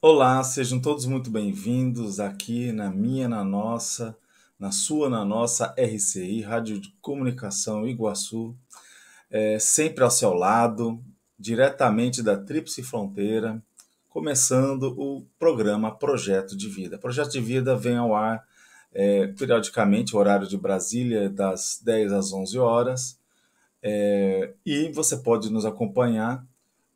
Olá, sejam todos muito bem-vindos aqui na minha, na nossa, na sua, na nossa RCI, Rádio de Comunicação Iguaçu, sempre ao seu lado, diretamente da Tríplice Fronteira, começando o programa Projeto de Vida. Projeto de Vida vem ao ar periodicamente, o horário de Brasília, das 10 às 11 horas, e você pode nos acompanhar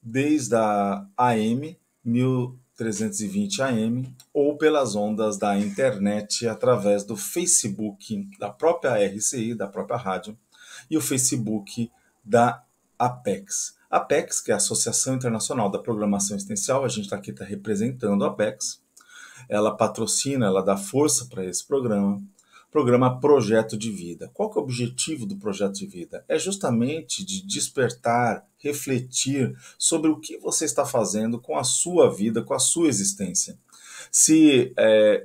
desde a AM 1320 AM ou pelas ondas da internet através do Facebook da própria RCI, da própria rádio, e o Facebook da Apex. Apex, que é a Associação Internacional da Programação Existencial, a gente está aqui representando a Apex. Ela patrocina, ela dá força para esse programa Projeto de Vida. Qual que é o objetivo do Projeto de Vida? É justamente de despertar, refletir sobre o que você está fazendo com a sua vida, com a sua existência. Se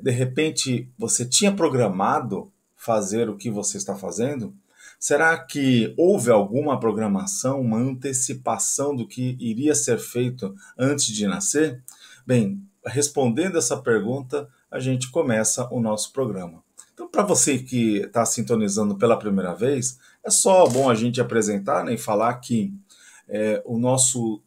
de repente você tinha programado fazer o que você está fazendo, será que houve alguma programação, uma antecipação do que iria ser feito antes de nascer? Bem, respondendo essa pergunta, a gente começa o nosso programa. Então, para você que está sintonizando pela primeira vez, é só bom a gente apresentar, né, e falar que o nosso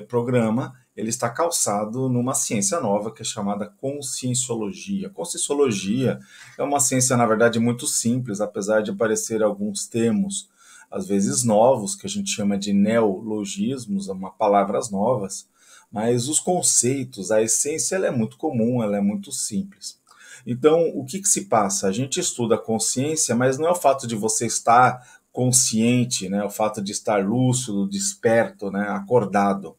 programa ele está calçado numa ciência nova que é chamada conscienciologia. Conscienciologia é uma ciência, na verdade, muito simples, apesar de aparecer alguns termos, às vezes novos, que a gente chama de neologismos, palavras novas, mas os conceitos, a essência, ela é muito comum, ela é muito simples. Então, o que se passa? A gente estuda a consciência, mas não é o fato de você estar consciente, né? O fato de estar lúcido, desperto, né? Acordado.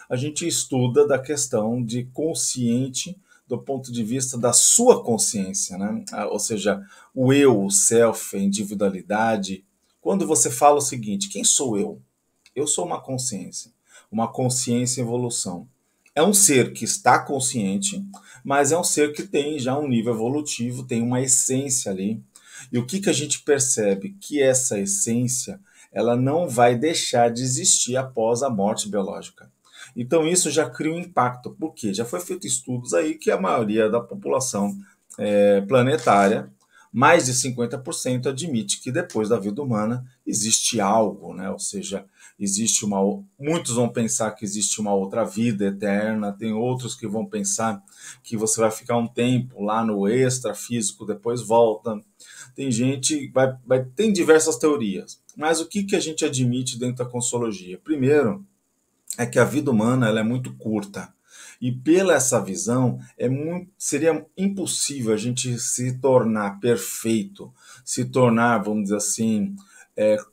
A gente estuda da questão de consciente do ponto de vista da sua consciência, né? Ou seja, o eu, o self, a individualidade. Quando você fala o seguinte, quem sou eu? Eu sou uma consciência em evolução. É um ser que está consciente, mas é um ser que tem já um nível evolutivo, tem uma essência ali. E o que a gente percebe? Que essa essência ela não vai deixar de existir após a morte biológica. Então isso já cria um impacto, porque já foi feito estudos aí que a maioria da população planetária, mais de 50% admite que depois da vida humana existe algo, né? Ou seja, existe muitos vão pensar que existe uma outra vida eterna, tem outros que vão pensar que você vai ficar um tempo lá no extrafísico, depois volta. Tem gente, tem diversas teorias. Mas o que a gente admite dentro da Consciologia? Primeiro, é que a vida humana ela é muito curta. E pela essa visão, seria impossível a gente se tornar perfeito, se tornar, vamos dizer assim,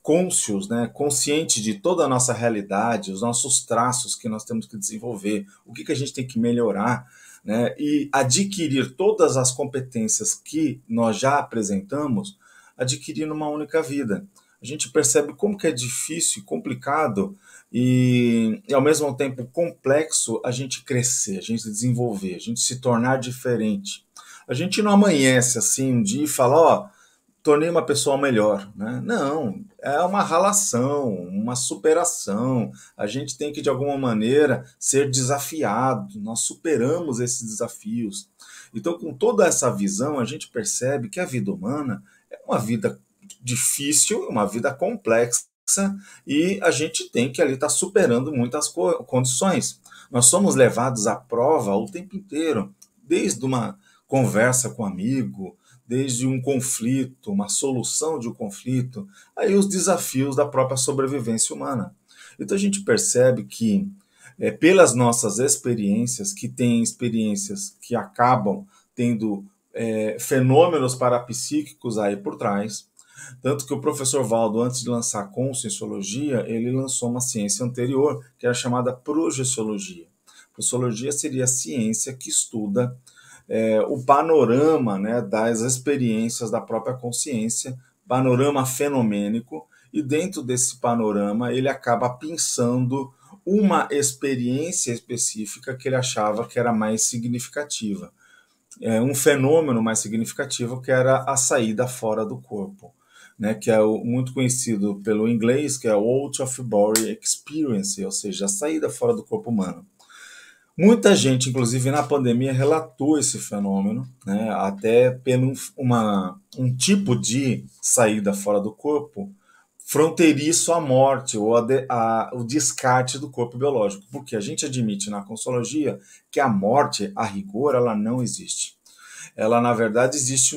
conscious, né, consciente de toda a nossa realidade, os nossos traços que nós temos que desenvolver, o que a gente tem que melhorar, né, e adquirir todas as competências que nós já apresentamos, adquirir numa única vida. A gente percebe como que é difícil e complicado e ao mesmo tempo complexo a gente crescer, a gente desenvolver, a gente se tornar diferente. A gente não amanhece assim um dia e fala, ó, tornei uma pessoa melhor, né? Não, é uma ralação, uma superação. A gente tem que de alguma maneira ser desafiado. Nós superamos esses desafios. Então, com toda essa visão, a gente percebe que a vida humana é uma vida difícil, uma vida complexa e a gente tem que ali estar superando muitas condições. Nós somos levados à prova o tempo inteiro, desde uma conversa com um amigo, desde um conflito, uma solução de um conflito, aí os desafios da própria sobrevivência humana. Então a gente percebe que, pelas nossas experiências, que tem experiências que acabam tendo fenômenos parapsíquicos aí por trás, tanto que o professor Valdo, antes de lançar a Conscienciologia, ele lançou uma ciência anterior, que era chamada Projeciologia. Projeciologia seria a ciência que estuda o panorama, né, das experiências da própria consciência, panorama fenomênico, e dentro desse panorama ele acaba pensando uma experiência específica que ele achava que era mais significativa. Um fenômeno mais significativo que era a saída fora do corpo, né, que é muito conhecido pelo inglês, que é o Out of Body Experience, ou seja, a saída fora do corpo humano. Muita gente, inclusive na pandemia, relatou esse fenômeno, né, até pelo um tipo de saída fora do corpo fronteiriço à morte ou o descarte do corpo biológico, porque a gente admite na Consciologia que a morte, a rigor, ela não existe. Ela, na verdade, existe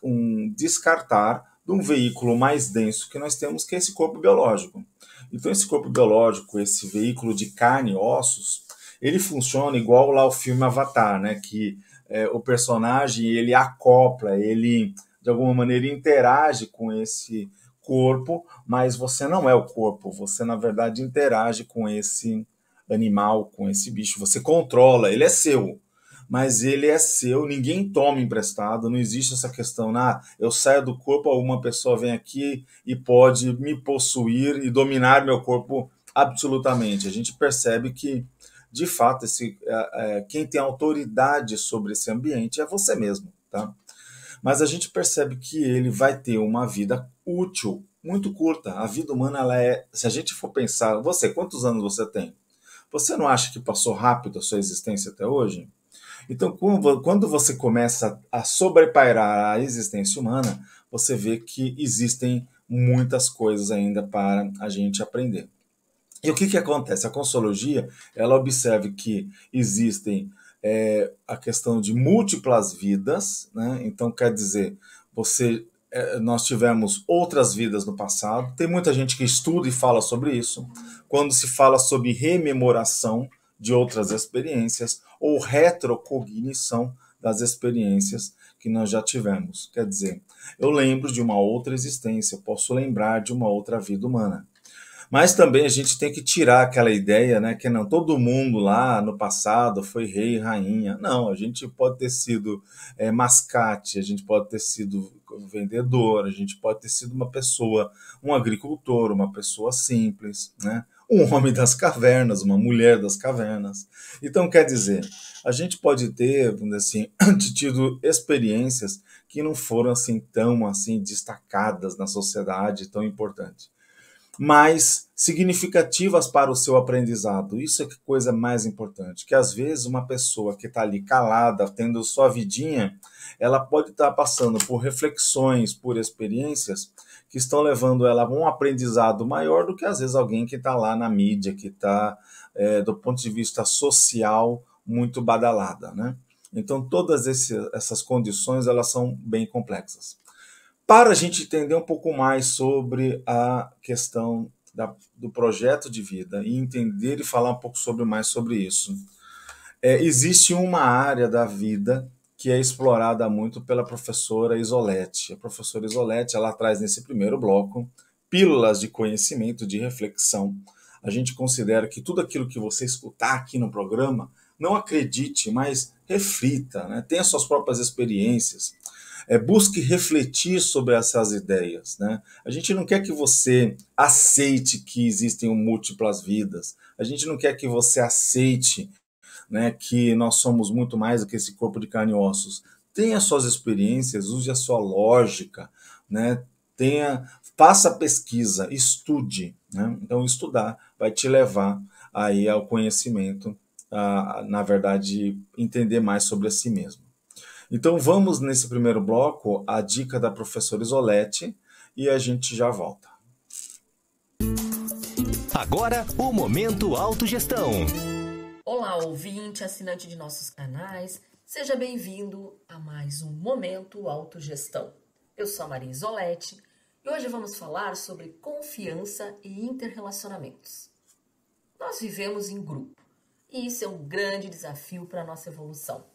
um descartar de um veículo mais denso que nós temos, que é esse corpo biológico. Então, esse corpo biológico, esse veículo de carne e ossos, ele funciona igual lá o filme Avatar, né? Que o personagem ele acopla, ele de alguma maneira interage com esse corpo, mas você não é o corpo, você na verdade interage com esse animal, com esse bicho, você controla, ele é seu, mas ele é seu, ninguém toma emprestado, não existe essa questão, eu saio do corpo, alguma pessoa vem aqui e pode me possuir e dominar meu corpo absolutamente. A gente percebe que, de fato, quem tem autoridade sobre esse ambiente é você mesmo, tá? Mas a gente percebe que ele vai ter uma vida útil muito curta. A vida humana, se a gente for pensar, quantos anos você tem? Você não acha que passou rápido a sua existência até hoje? Então, quando você começa a sobrepairar a existência humana, você vê que existem muitas coisas ainda para a gente aprender. E o que acontece? A Consciologia, ela observa que existem a questão de múltiplas vidas, né? Então, quer dizer, nós tivemos outras vidas no passado. Tem muita gente que estuda e fala sobre isso. Quando se fala sobre rememoração de outras experiências ou retrocognição das experiências que nós já tivemos. Quer dizer, eu lembro de uma outra existência, eu posso lembrar de uma outra vida humana. Mas também a gente tem que tirar aquela ideia, né, que não todo mundo lá no passado foi rei e rainha. Não, a gente pode ter sido mascate, a gente pode ter sido vendedor, a gente pode ter sido uma pessoa, um agricultor, uma pessoa simples, né? Um homem das cavernas, uma mulher das cavernas. Então, quer dizer, a gente pode ter, vamos dizer assim, tido experiências que não foram assim tão assim destacadas na sociedade, tão importantes, mais significativas para o seu aprendizado. Isso é que coisa mais importante, que às vezes uma pessoa que está ali calada, tendo sua vidinha, ela pode estar passando por reflexões, por experiências que estão levando ela a um aprendizado maior do que às vezes alguém que está lá na mídia, que está, do ponto de vista social, muito badalada, né? Então, todas essas condições, elas são bem complexas. Para a gente entender um pouco mais sobre a questão do projeto de vida e entender e falar um pouco mais sobre isso, existe uma área da vida que é explorada muito pela professora Isoletti. A professora Isoletti, ela traz nesse primeiro bloco pílulas de conhecimento, de reflexão. A gente considera que tudo aquilo que você escutar aqui no programa, não acredite, mas reflita, né? Tenha suas próprias experiências. Busque refletir sobre essas ideias, né? A gente não quer que você aceite que existem múltiplas vidas. A gente não quer que você aceite, né, que nós somos muito mais do que esse corpo de carne e ossos. Tenha suas experiências, use a sua lógica, né? Faça pesquisa, estude, né? Então, estudar vai te levar aí ao conhecimento, na verdade, entender mais sobre si mesmo. Então vamos nesse primeiro bloco a dica da professora Isoletti e a gente já volta. Agora o Momento Autogestão. Olá, ouvinte, assinante de nossos canais, seja bem-vindo a mais um Momento Autogestão. Eu sou a Maria Isoletti e hoje vamos falar sobre confiança e interrelacionamentos. Nós vivemos em grupo e isso é um grande desafio para a nossa evolução.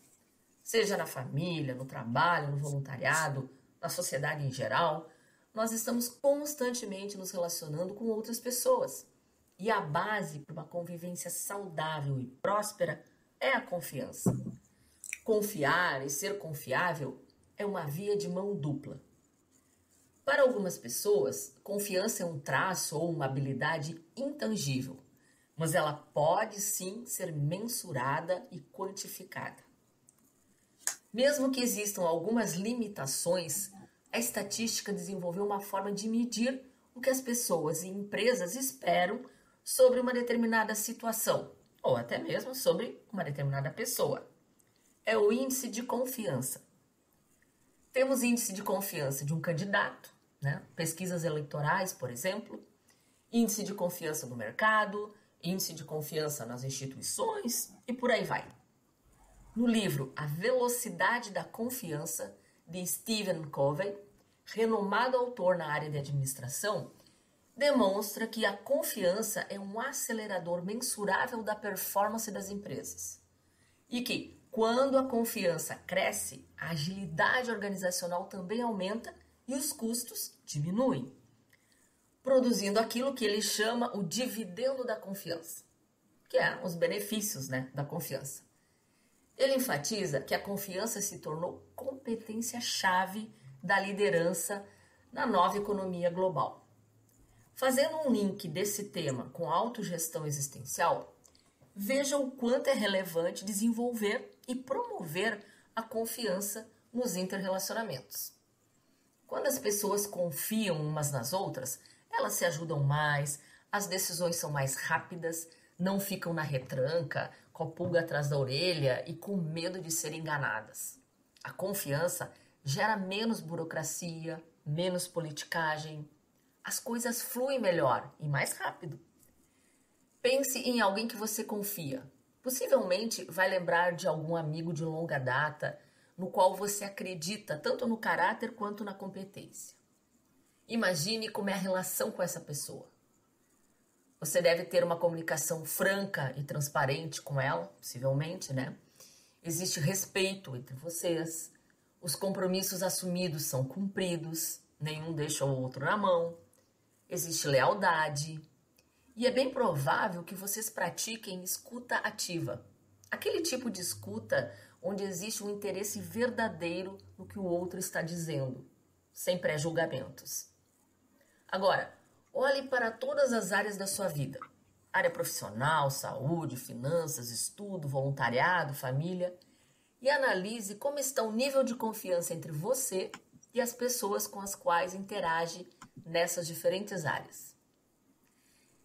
Seja na família, no trabalho, no voluntariado, na sociedade em geral, nós estamos constantemente nos relacionando com outras pessoas. E a base para uma convivência saudável e próspera é a confiança. Confiar e ser confiável é uma via de mão dupla. Para algumas pessoas, confiança é um traço ou uma habilidade intangível, mas ela pode sim ser mensurada e quantificada. Mesmo que existam algumas limitações, a estatística desenvolveu uma forma de medir o que as pessoas e empresas esperam sobre uma determinada situação. ou até mesmo sobre uma determinada pessoa. É o índice de confiança. Temos índice de confiança de um candidato, né? Pesquisas eleitorais, por exemplo, índice de confiança no mercado, índice de confiança nas instituições e por aí vai. No livro A Velocidade da Confiança, de Stephen Covey, renomado autor na área de administração, demonstra que a confiança é um acelerador mensurável da performance das empresas. E que, quando a confiança cresce, a agilidade organizacional também aumenta e os custos diminuem, produzindo aquilo que ele chama o dividendo da confiança, que é os benefícios, né, da confiança. Ele enfatiza que a confiança se tornou competência-chave da liderança na nova economia global. Fazendo um link desse tema com a autogestão existencial, veja o quanto é relevante desenvolver e promover a confiança nos interrelacionamentos. Quando as pessoas confiam umas nas outras, elas se ajudam mais, as decisões são mais rápidas, não ficam na retranca, com a pulga atrás da orelha e com medo de serem enganadas. A confiança gera menos burocracia, menos politicagem. As coisas fluem melhor e mais rápido. Pense em alguém que você confia. Possivelmente vai lembrar de algum amigo de longa data, no qual você acredita tanto no caráter quanto na competência. Imagine como é a relação com essa pessoa. Você deve ter uma comunicação franca e transparente com ela, possivelmente, né? Existe respeito entre vocês, os compromissos assumidos são cumpridos, nenhum deixa o outro na mão, existe lealdade, e é bem provável que vocês pratiquem escuta ativa, aquele tipo de escuta onde existe um interesse verdadeiro no que o outro está dizendo, sem pré-julgamentos. Agora, olhe para todas as áreas da sua vida. Área profissional, saúde, finanças, estudo, voluntariado, família. E analise como está o nível de confiança entre você e as pessoas com as quais interage nessas diferentes áreas.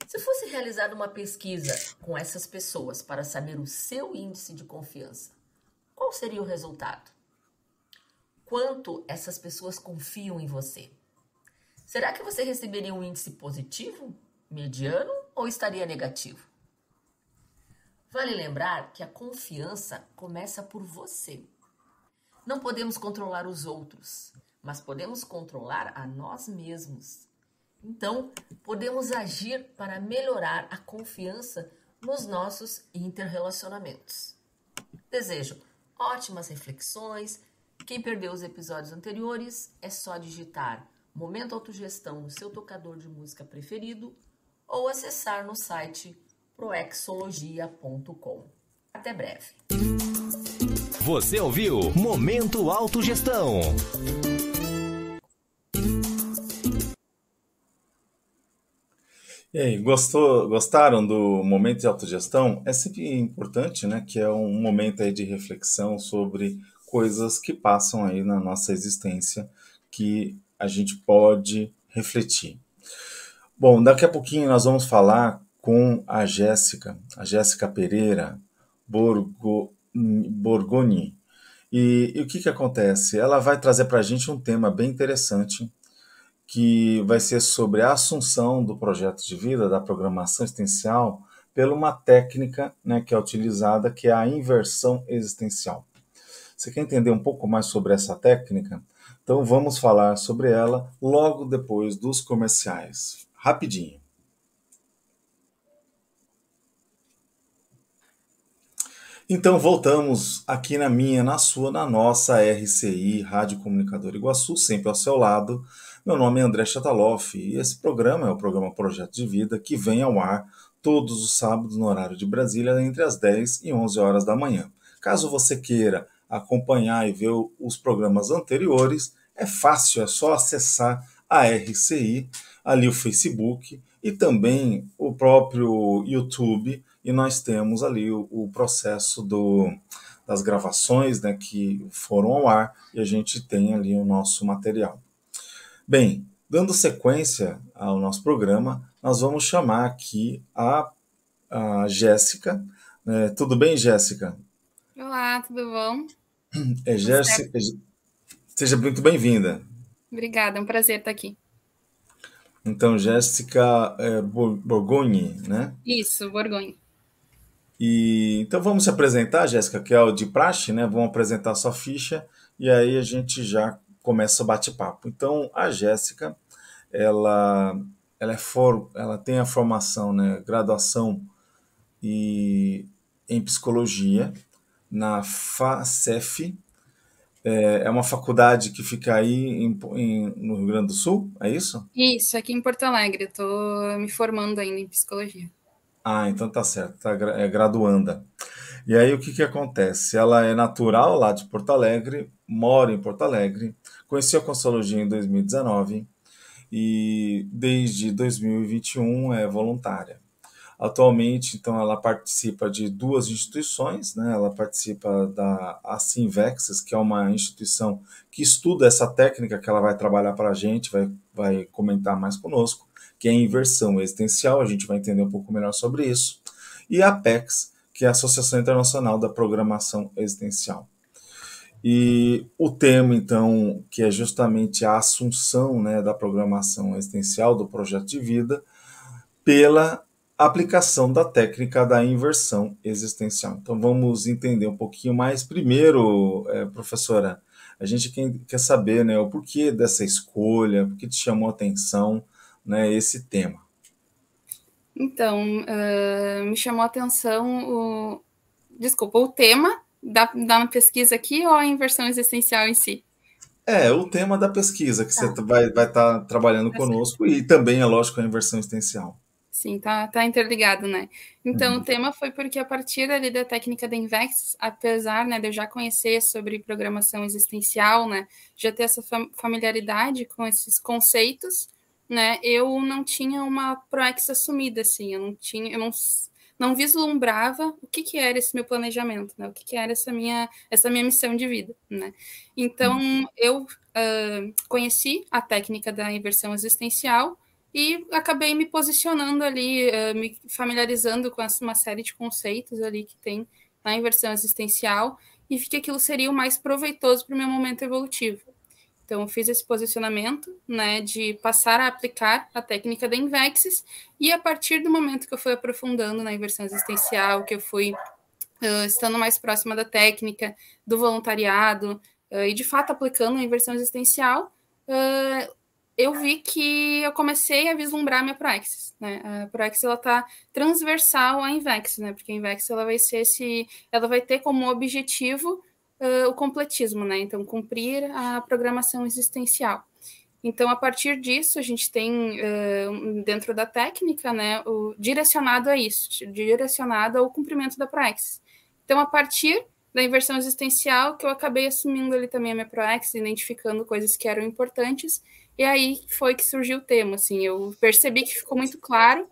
Se fosse realizada uma pesquisa com essas pessoas para saber o seu índice de confiança, qual seria o resultado? Quanto essas pessoas confiam em você? Será que você receberia um índice positivo, mediano ou estaria negativo? Vale lembrar que a confiança começa por você. Não podemos controlar os outros, mas podemos controlar a nós mesmos. Então, podemos agir para melhorar a confiança nos nossos interrelacionamentos. Desejo ótimas reflexões. Quem perdeu os episódios anteriores, é só digitar Momento Autogestão no seu tocador de música preferido ou acessar no site proexologia.com. Até breve. Você ouviu Momento Autogestão. E aí, gostaram do momento de autogestão? É sempre importante, né, que é um momento aí de reflexão sobre coisas que passam aí na nossa existência que a gente pode refletir. Bom, daqui a pouquinho nós vamos falar com a Jéssica Pereira Borgoni. E o que acontece? Ela vai trazer para a gente um tema bem interessante, que vai ser sobre a assunção do projeto de vida, da programação existencial, pela uma técnica, né, que é utilizada, que é a inversão existencial. Você quer entender um pouco mais sobre essa técnica? Então vamos falar sobre ela logo depois dos comerciais. Rapidinho. Então voltamos aqui na sua, na nossa RCI, Rádio Comunicador Iguaçu, sempre ao seu lado. Meu nome é André Chataloff e esse programa é o programa Projeto de Vida, que vem ao ar todos os sábados no horário de Brasília, entre as 10 e 11 horas da manhã. Caso você queira acompanhar e ver os programas anteriores, é fácil, é só acessar a RCI, ali o Facebook e também o próprio YouTube, e nós temos ali o processo das gravações, né, que foram ao ar, e a gente tem ali o nosso material. Bem, dando sequência ao nosso programa, nós vamos chamar aqui a Jéssica Tudo bem, Jéssica? Olá, tudo bom? Tudo certo. Jéssica, seja muito bem-vinda. Obrigada, é um prazer estar aqui. Então, Jéssica Borgoni, né? Isso, Borgonha. Então vamos se apresentar, Jéssica, que é o de praxe, né? Vamos apresentar a sua ficha e aí a gente já começa o bate-papo. Então, a Jéssica, ela, ela tem a formação, né? Graduação em psicologia na FACEF. É uma faculdade que fica aí no Rio Grande do Sul, é isso? Isso, aqui em Porto Alegre. Eu tô me formando ainda em psicologia. Ah, então tá certo, é graduanda. E aí o que que acontece? Ela é natural lá de Porto Alegre, mora em Porto Alegre, conheceu a Conselhologia em 2019 e desde 2021 é voluntária. Atualmente, então, ela participa de duas instituições, né? Ela participa da Acinvexes, que é uma instituição que estuda essa técnica que ela vai trabalhar para a gente, vai comentar mais conosco, que é a inversão existencial, a gente vai entender um pouco melhor sobre isso. E a APEX, que é a Associação Internacional da Programação Existencial. E o tema, então, que é justamente a assunção, né, da programação existencial, do projeto de vida, pela aplicação da técnica da inversão existencial. Então vamos entender um pouquinho mais. Primeiro, professora, a gente quer saber, né, o porquê dessa escolha, por que te chamou a atenção, né, esse tema. Então, me chamou a atenção o tema da pesquisa aqui ou a inversão existencial em si? O tema da pesquisa que você vai estar trabalhando conosco e também, é lógico, a inversão existencial. Sim, tá interligado, né? Então, o tema foi porque a partir ali da técnica da Invex, apesar, né, de eu já conhecer sobre programação existencial, né, já ter essa familiaridade com esses conceitos, né, eu não tinha uma ProEx assumida, assim, eu não vislumbrava o que era esse meu planejamento, né, o que era essa minha missão de vida, né? Então, eu conheci a técnica da inversão existencial e acabei me posicionando ali, me familiarizando com uma série de conceitos ali que tem na inversão existencial e vi que aquilo seria o mais proveitoso para o meu momento evolutivo. Então, eu fiz esse posicionamento, né, de passar a aplicar a técnica da Invexis e a partir do momento que eu fui aprofundando na inversão existencial, que eu fui estando mais próxima da técnica, do voluntariado e, de fato, aplicando a inversão existencial, eu vi que eu comecei a vislumbrar a minha Proexis, né? A Proexis, ela tá transversal à Invex, né? Porque a Invex, ela vai ter como objetivo o completismo, né? Então, cumprir a programação existencial. Então, a partir disso, a gente tem dentro da técnica, né, direcionado a isso, direcionado ao cumprimento da Proexis. Então, a partir da inversão existencial, que eu acabei assumindo ali também a minha Proexis, identificando coisas que eram importantes, e aí foi que surgiu o tema, assim, eu percebi que ficou muito claro,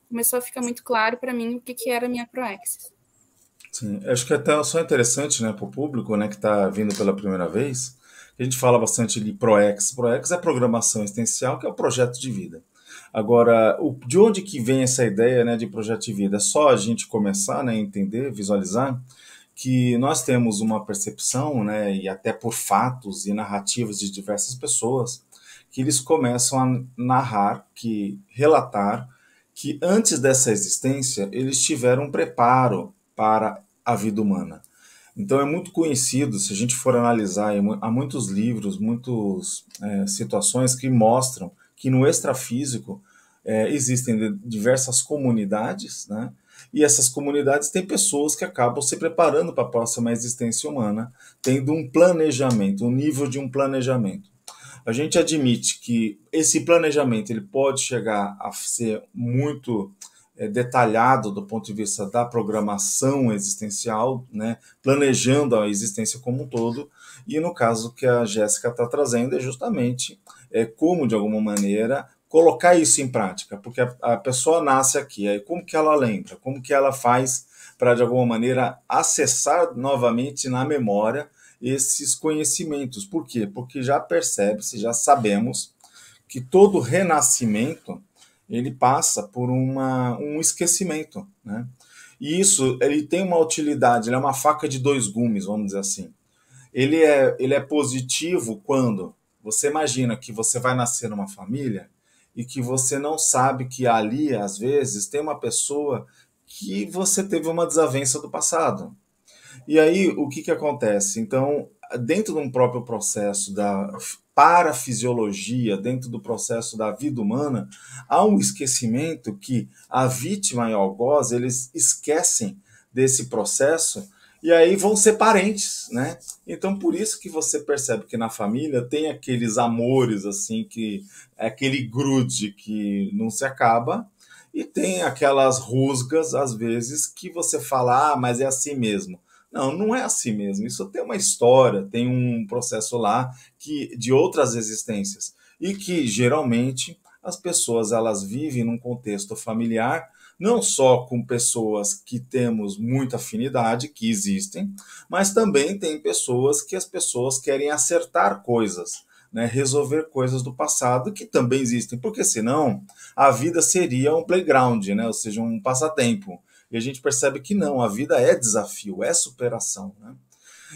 começou a ficar muito claro para mim o que era a minha Proexis. Sim, acho que até só interessante, né, para o público, né, que está vindo pela primeira vez, a gente fala bastante de ProEx. ProEx é programação existencial, que é o projeto de vida. Agora, de onde que vem essa ideia, né, de projeto de vida? É só a gente começar, né, a entender, visualizar que nós temos uma percepção, né, e até por fatos e narrativas de diversas pessoas, que eles começam a narrar, relatar que antes dessa existência eles tiveram um preparo para a vida humana. Então é muito conhecido, se a gente for analisar, há muitos livros, muitas situações que mostram que no extrafísico existem diversas comunidades, né? E essas comunidades têm pessoas que acabam se preparando para a próxima existência humana, tendo um planejamento, um nível de um planejamento. A gente admite que esse planejamento ele pode chegar a ser muito detalhado do ponto de vista da programação existencial, né, planejando a existência como um todo, e no caso que a Jéssica está trazendo é justamente como, de alguma maneira, colocar isso em prática, porque a pessoa nasce aqui, aí como que ela lembra, como que ela faz para, de alguma maneira, acessar novamente na memória esses conhecimentos. Por quê? Porque já percebe-se, já sabemos que todo renascimento ele passa por um esquecimento, né? E isso, ele tem uma utilidade, ele é uma faca de dois gumes, vamos dizer assim. Ele é positivo quando você imagina que você vai nascer numa família e que você não sabe que ali, às vezes, tem uma pessoa que você teve uma desavença do passado. E aí, o que acontece? Então, dentro de um próprio processo da parafisiologia, dentro do processo da vida humana, há um esquecimento que a vítima e o algoz, eles esquecem desse processo e aí vão ser parentes, né? Então, por isso que você percebe que na família tem aqueles amores, assim, que é aquele grude que não se acaba, e tem aquelas rusgas, às vezes, que você fala, ah, mas é assim mesmo. Não, não é assim mesmo. Isso tem uma história, tem um processo lá que de outras existências e que geralmente as pessoas elas vivem num contexto familiar, não só com pessoas que temos muita afinidade, que existem, mas também tem pessoas que as pessoas querem acertar coisas, né, resolver coisas do passado que também existem, porque senão a vida seria um playground, né, ou seja, um passatempo. E a gente percebe que não, a vida é desafio, é superação. Né?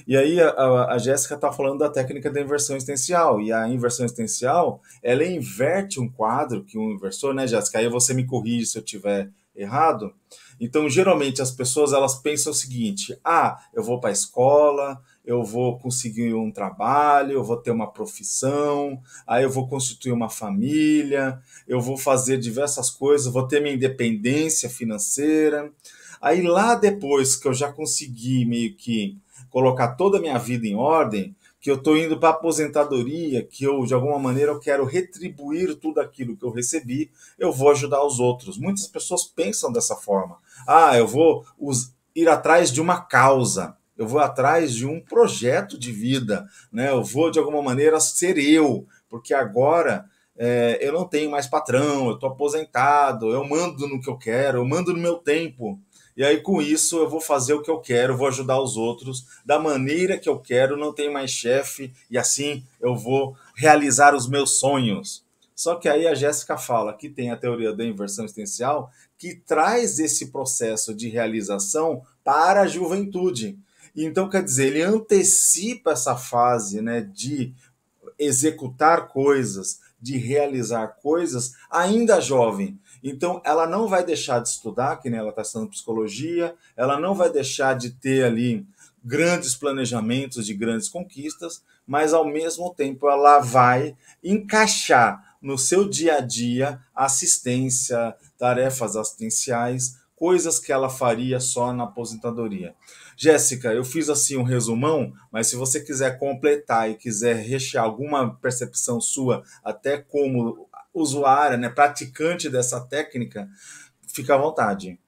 E aí a Jéssica está falando da técnica da inversão existencial. E a inversão existencial, ela inverte um quadro que um inversor, né, Jéssica? Aí você me corrige se eu tiver errado. Então, geralmente, as pessoas elas pensam o seguinte: ah, eu vou para a escola, eu vou conseguir um trabalho, eu vou ter uma profissão, aí eu vou constituir uma família, eu vou fazer diversas coisas, vou ter minha independência financeira. Aí lá depois que eu já consegui meio que colocar toda a minha vida em ordem, que eu estou indo para a aposentadoria, que eu, de alguma maneira, eu quero retribuir tudo aquilo que eu recebi, eu vou ajudar os outros. Muitas pessoas pensam dessa forma. Ah, eu vou ir atrás de uma causa, eu vou atrás de um projeto de vida, né? Eu vou, de alguma maneira, ser eu, porque agora eu não tenho mais patrão, eu estou aposentado, eu mando no que eu quero, eu mando no meu tempo. E aí, com isso, eu vou fazer o que eu quero, vou ajudar os outros da maneira que eu quero, não tenho mais chefe, e assim eu vou realizar os meus sonhos. Só que aí a Jéssica fala que tem a teoria da inversão existencial que traz esse processo de realização para a juventude. Então, quer dizer, ele antecipa essa fase, né, de executar coisas, de realizar coisas ainda jovem. Então, ela não vai deixar de estudar, que nem ela está estudando psicologia, ela não vai deixar de ter ali grandes planejamentos de grandes conquistas, mas ao mesmo tempo ela vai encaixar no seu dia a dia assistência, tarefas assistenciais, coisas que ela faria só na aposentadoria. Jéssica, eu fiz assim um resumão, mas se você quiser completar e quiser rechear alguma percepção sua, até como usuária, né, praticante dessa técnica, fica à vontade.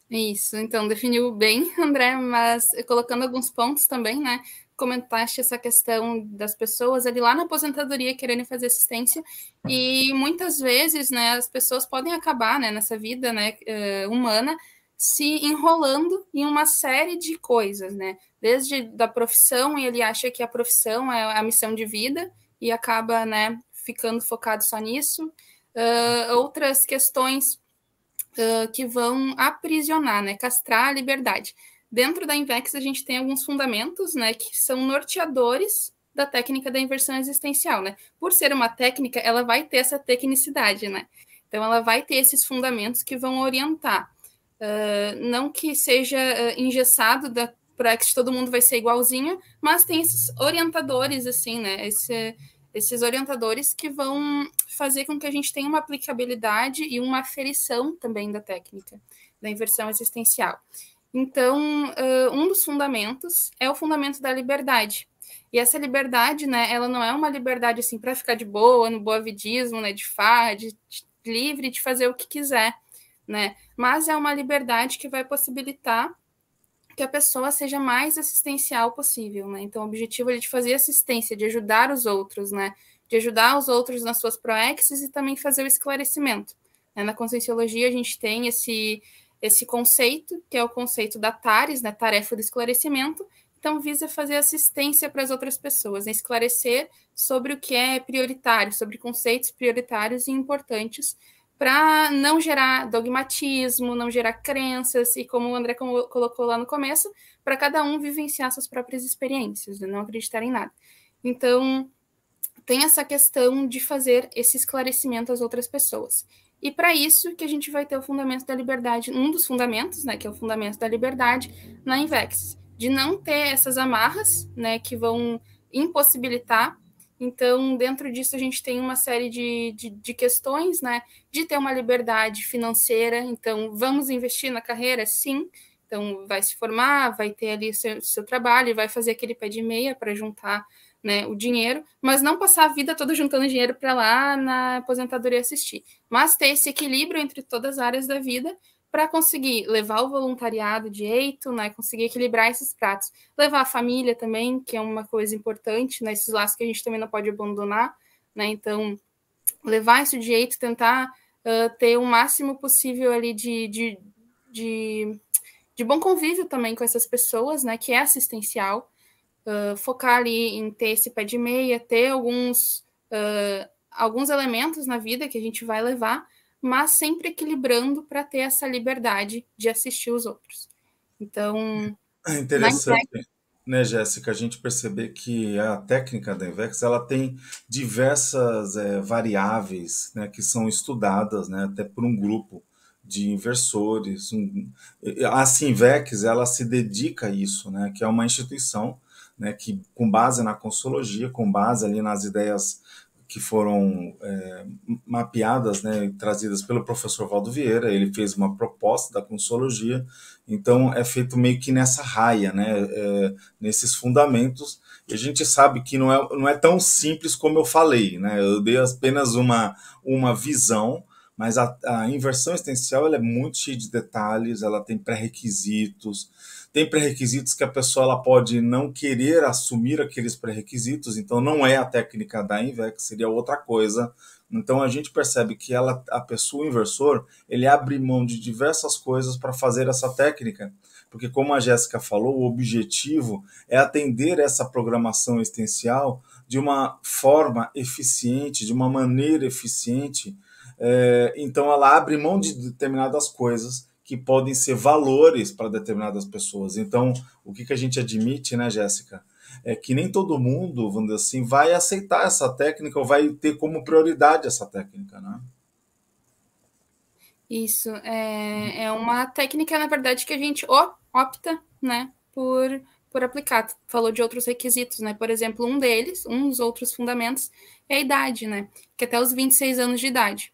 Isso, então definiu bem, André, mas colocando alguns pontos também, né? Comentaste essa questão das pessoas ali lá na aposentadoria querendo fazer assistência e muitas vezes, né, as pessoas podem acabar, né, nessa vida, né, humana se enrolando em uma série de coisas, né, desde da profissão, e ele acha que a profissão é a missão de vida e acaba, né, ficando focado só nisso. Outras questões que vão aprisionar, né, castrar a liberdade. Dentro da Invex, a gente tem alguns fundamentos, né, que são norteadores da técnica da inversão existencial, né? Por ser uma técnica, ela vai ter essa tecnicidade, né? Então, ela vai ter esses fundamentos que vão orientar. Não que seja engessado para que todo mundo vai ser igualzinho, mas tem esses orientadores, assim, né? Esses orientadores que vão fazer com que a gente tenha uma aplicabilidade e uma aferição também da técnica da inversão existencial. Então, um dos fundamentos é o fundamento da liberdade. E essa liberdade, né, ela não é uma liberdade assim para ficar de boa, no boavidismo, né, de farra, de livre de fazer o que quiser, né? Mas é uma liberdade que vai possibilitar que a pessoa seja mais assistencial possível, né? Então, o objetivo é de fazer assistência, de ajudar os outros, né? De ajudar os outros nas suas proexes e também fazer o esclarecimento. Na Conscienciologia, a gente tem esse conceito, que é o conceito da TARES, né? Tarefa do esclarecimento. Então, visa fazer assistência para as outras pessoas, né? Esclarecer sobre o que é prioritário, sobre conceitos prioritários e importantes para não gerar dogmatismo, não gerar crenças, e como o André colocou lá no começo, para cada um vivenciar suas próprias experiências, não acreditar em nada. Então, tem essa questão de fazer esse esclarecimento às outras pessoas. E para isso que a gente vai ter o fundamento da liberdade, um dos fundamentos, né, que é o fundamento da liberdade, na Invex, de não ter essas amarras, né, que vão impossibilitar. Então, dentro disso, a gente tem uma série de questões, né, de ter uma liberdade financeira. Então, vamos investir na carreira? Sim. Então, vai se formar, vai ter ali o seu trabalho, vai fazer aquele pé de meia para juntar, né, o dinheiro, mas não passar a vida toda juntando dinheiro para lá na aposentadoria assistir. Mas ter esse equilíbrio entre todas as áreas da vida para conseguir levar o voluntariado direito, né, conseguir equilibrar esses pratos. Levar a família também, que é uma coisa importante, né, esses laços que a gente também não pode abandonar, né, então levar isso direito, tentar ter o máximo possível ali de bom convívio também com essas pessoas, né, que é assistencial, focar ali em ter esse pé de meia, ter alguns elementos na vida que a gente vai levar, mas sempre equilibrando para ter essa liberdade de assistir os outros. Então, é interessante, né, Jéssica, a gente perceber que a técnica da Invex ela tem diversas variáveis, né, que são estudadas, né, até por um grupo de inversores. A Sinvex ela se dedica a isso, né, que é uma instituição, né, que com base na Consologia, com base ali nas ideias que foram mapeadas, né, trazidas pelo professor Valdo Vieira. Ele fez uma proposta da Consologia, então é feito meio que nessa raia, né, nesses fundamentos, e a gente sabe que não é tão simples como eu falei, né, eu dei apenas uma visão, mas a inversão existencial ela é muito cheia de detalhes, ela tem pré-requisitos, que a pessoa ela pode não querer assumir aqueles pré-requisitos, então não é a técnica da Invex, seria outra coisa. Então a gente percebe que a pessoa, o inversor, ele abre mão de diversas coisas para fazer essa técnica, porque como a Jéssica falou, o objetivo é atender essa programação existencial de uma forma eficiente, de uma maneira eficiente. Então ela abre mão de determinadas coisas que podem ser valores para determinadas pessoas. Então, o que a gente admite, né, Jéssica, é que nem todo mundo, vamos dizer assim, vai aceitar essa técnica ou vai ter como prioridade essa técnica, né? Isso, é uma técnica, na verdade, que a gente opta, né, por aplicar. Falou de outros requisitos, né? Por exemplo, um dos outros fundamentos é a idade, né? Que até os 26 anos de idade.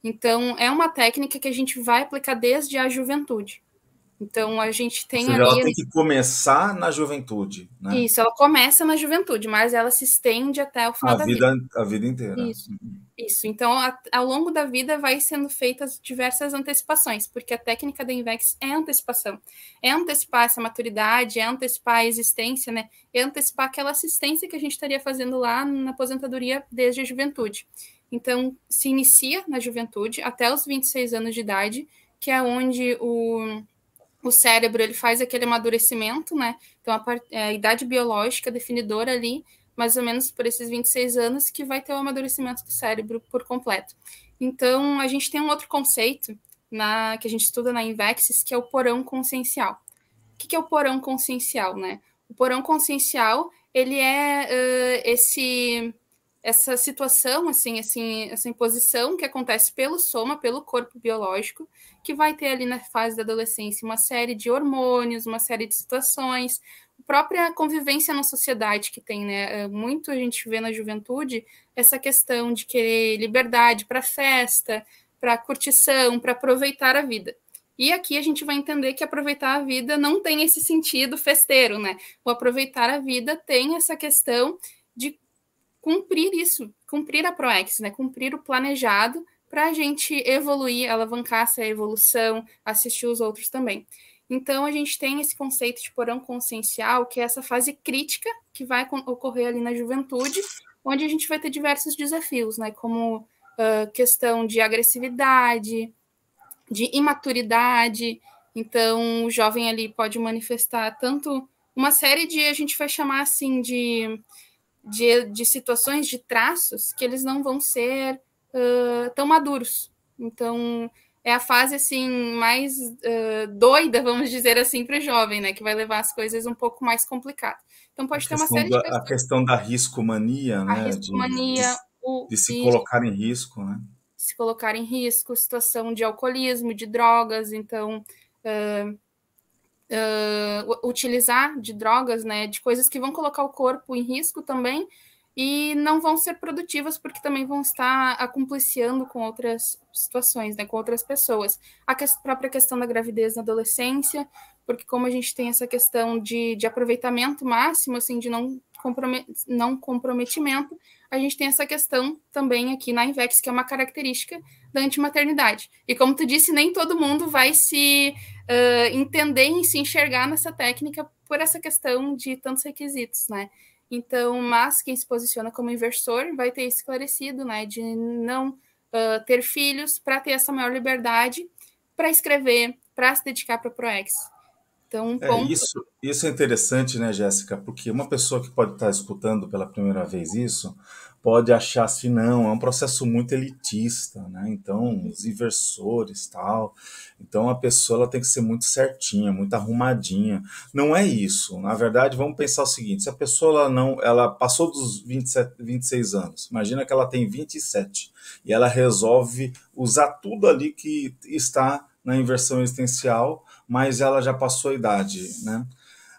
Então, é uma técnica que a gente vai aplicar desde a juventude. Então, a gente tem Ou seja, ali... ela tem que começar na juventude, né? Isso, ela começa na juventude, mas ela se estende até o final da vida. A vida inteira. Isso. Então, ao longo da vida vai sendo feitas diversas antecipações, porque a técnica da Invex é antecipação. É antecipar essa maturidade, é antecipar a existência, né? É antecipar aquela assistência que a gente estaria fazendo lá na aposentadoria desde a juventude. Então, se inicia na juventude até os 26 anos de idade, que é onde o cérebro ele faz aquele amadurecimento, né? Então, a idade biológica definidora ali, mais ou menos por esses 26 anos, que vai ter o amadurecimento do cérebro por completo. Então, a gente tem um outro conceito que a gente estuda na Invexis, que é o porão consciencial. O que é o porão consciencial, né? O porão consciencial, ele é essa situação, assim, essa imposição que acontece pelo soma, pelo corpo biológico, que vai ter ali na fase da adolescência uma série de hormônios, uma série de situações, a própria convivência na sociedade que tem, né? Muito a gente vê na juventude essa questão de querer liberdade para festa, para curtição, para aproveitar a vida. E aqui a gente vai entender que aproveitar a vida não tem esse sentido festeiro, né? O aproveitar a vida tem essa questão de cumprir a ProEx, né? Cumprir o planejado para a gente evoluir, alavancar essa evolução, assistir os outros também. Então, a gente tem esse conceito de porão consciencial, que é essa fase crítica que vai ocorrer ali na juventude, onde a gente vai ter diversos desafios, né? Como questão de agressividade, de imaturidade. Então, o jovem ali pode manifestar tanto uma série de, a gente vai chamar assim, de situações, de traços, que eles não vão ser tão maduros. Então, é a fase, assim, mais doida, vamos dizer assim, para o jovem, né? Que vai levar as coisas um pouco mais complicadas. Então, pode ter uma série de A questões. questão da riscomania, A né? riscomania, De se colocar em risco, né? se colocar em risco, situação de alcoolismo, de drogas, então utilizar de drogas, né, de coisas que vão colocar o corpo em risco também e não vão ser produtivas porque também vão estar acumpliciando com outras situações, né, com outras pessoas. A própria questão da gravidez na adolescência, porque como a gente tem essa questão de aproveitamento máximo, assim, de não comprometimento, a gente tem essa questão também aqui na INVEX, que é uma característica da antimaternidade. E como tu disse, nem todo mundo vai se entender e se enxergar nessa técnica por essa questão de tantos requisitos, né? Então, mas quem se posiciona como inversor vai ter esclarecido, né, de não ter filhos para ter essa maior liberdade para escrever, para se dedicar para o ProEx. Então, um ponto... Isso é interessante, né, Jéssica? Porque uma pessoa que pode estar escutando pela primeira vez isso pode achar assim, não, é um processo muito elitista, né? Então, os inversores tal. Então, a pessoa ela tem que ser muito certinha, muito arrumadinha. Não é isso. Na verdade, vamos pensar o seguinte: se a pessoa ela passou dos 27, 26 anos, imagina que ela tem 27 e ela resolve usar tudo ali que está na inversão existencial, mas ela já passou a idade, né?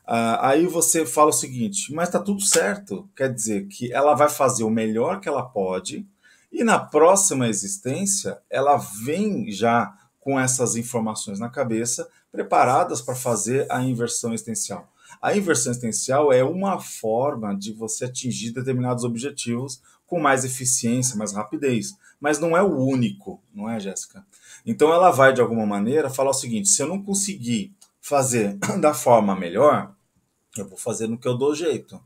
Aí você fala o seguinte, mas tá tudo certo, quer dizer que ela vai fazer o melhor que ela pode e na próxima existência ela vem já com essas informações na cabeça, preparadas para fazer a inversão existencial. A inversão existencial é uma forma de você atingir determinados objetivos com mais eficiência, mais rapidez, mas não é o único, não é, Jéssica? Então ela vai, de alguma maneira, falar o seguinte: se eu não conseguir fazer da forma melhor, eu vou fazer no que eu dou jeito.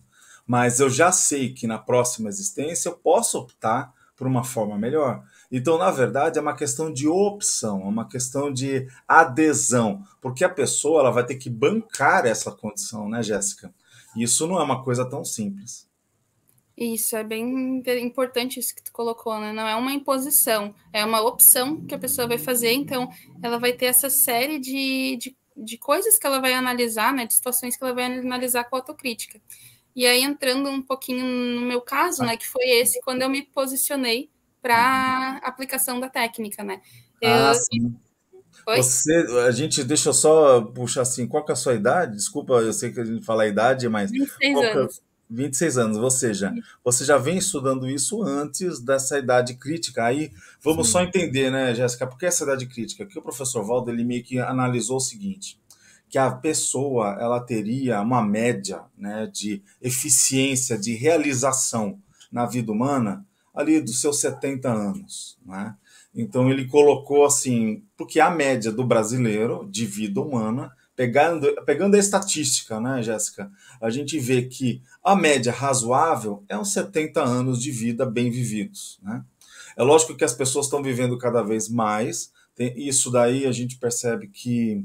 Mas eu já sei que na próxima existência eu posso optar por uma forma melhor. Então, na verdade, é uma questão de opção, é uma questão de adesão, porque a pessoa ela vai ter que bancar essa condição, né, Jéssica? E isso não é uma coisa tão simples. Isso, é bem importante isso que tu colocou, né? Não é uma imposição, é uma opção que a pessoa vai fazer, então ela vai ter essa série de coisas que ela vai analisar, né? De situações que ela vai analisar com autocrítica. E aí, entrando um pouquinho no meu caso, né? Que foi esse, quando eu me posicionei para a aplicação da técnica, né? Sim. Oi? A gente, deixa eu só puxar assim, qual que é a sua idade? Desculpa, eu sei que a gente fala a idade, mas 26 qual que é... anos. 26 anos, ou seja, você já vem estudando isso antes dessa idade crítica. Aí vamos só entender, né, Jéssica, por que essa idade crítica? Que o professor Valdo ele meio que analisou o seguinte, que a pessoa ela teria uma média, né, de eficiência, de realização na vida humana ali dos seus 70 anos, né? Então ele colocou assim, porque a média do brasileiro de vida humana, pegando a estatística, né, Jéssica, a gente vê que a média razoável é uns 70 anos de vida bem vividos, né? É lógico que as pessoas estão vivendo cada vez mais, isso daí a gente percebe que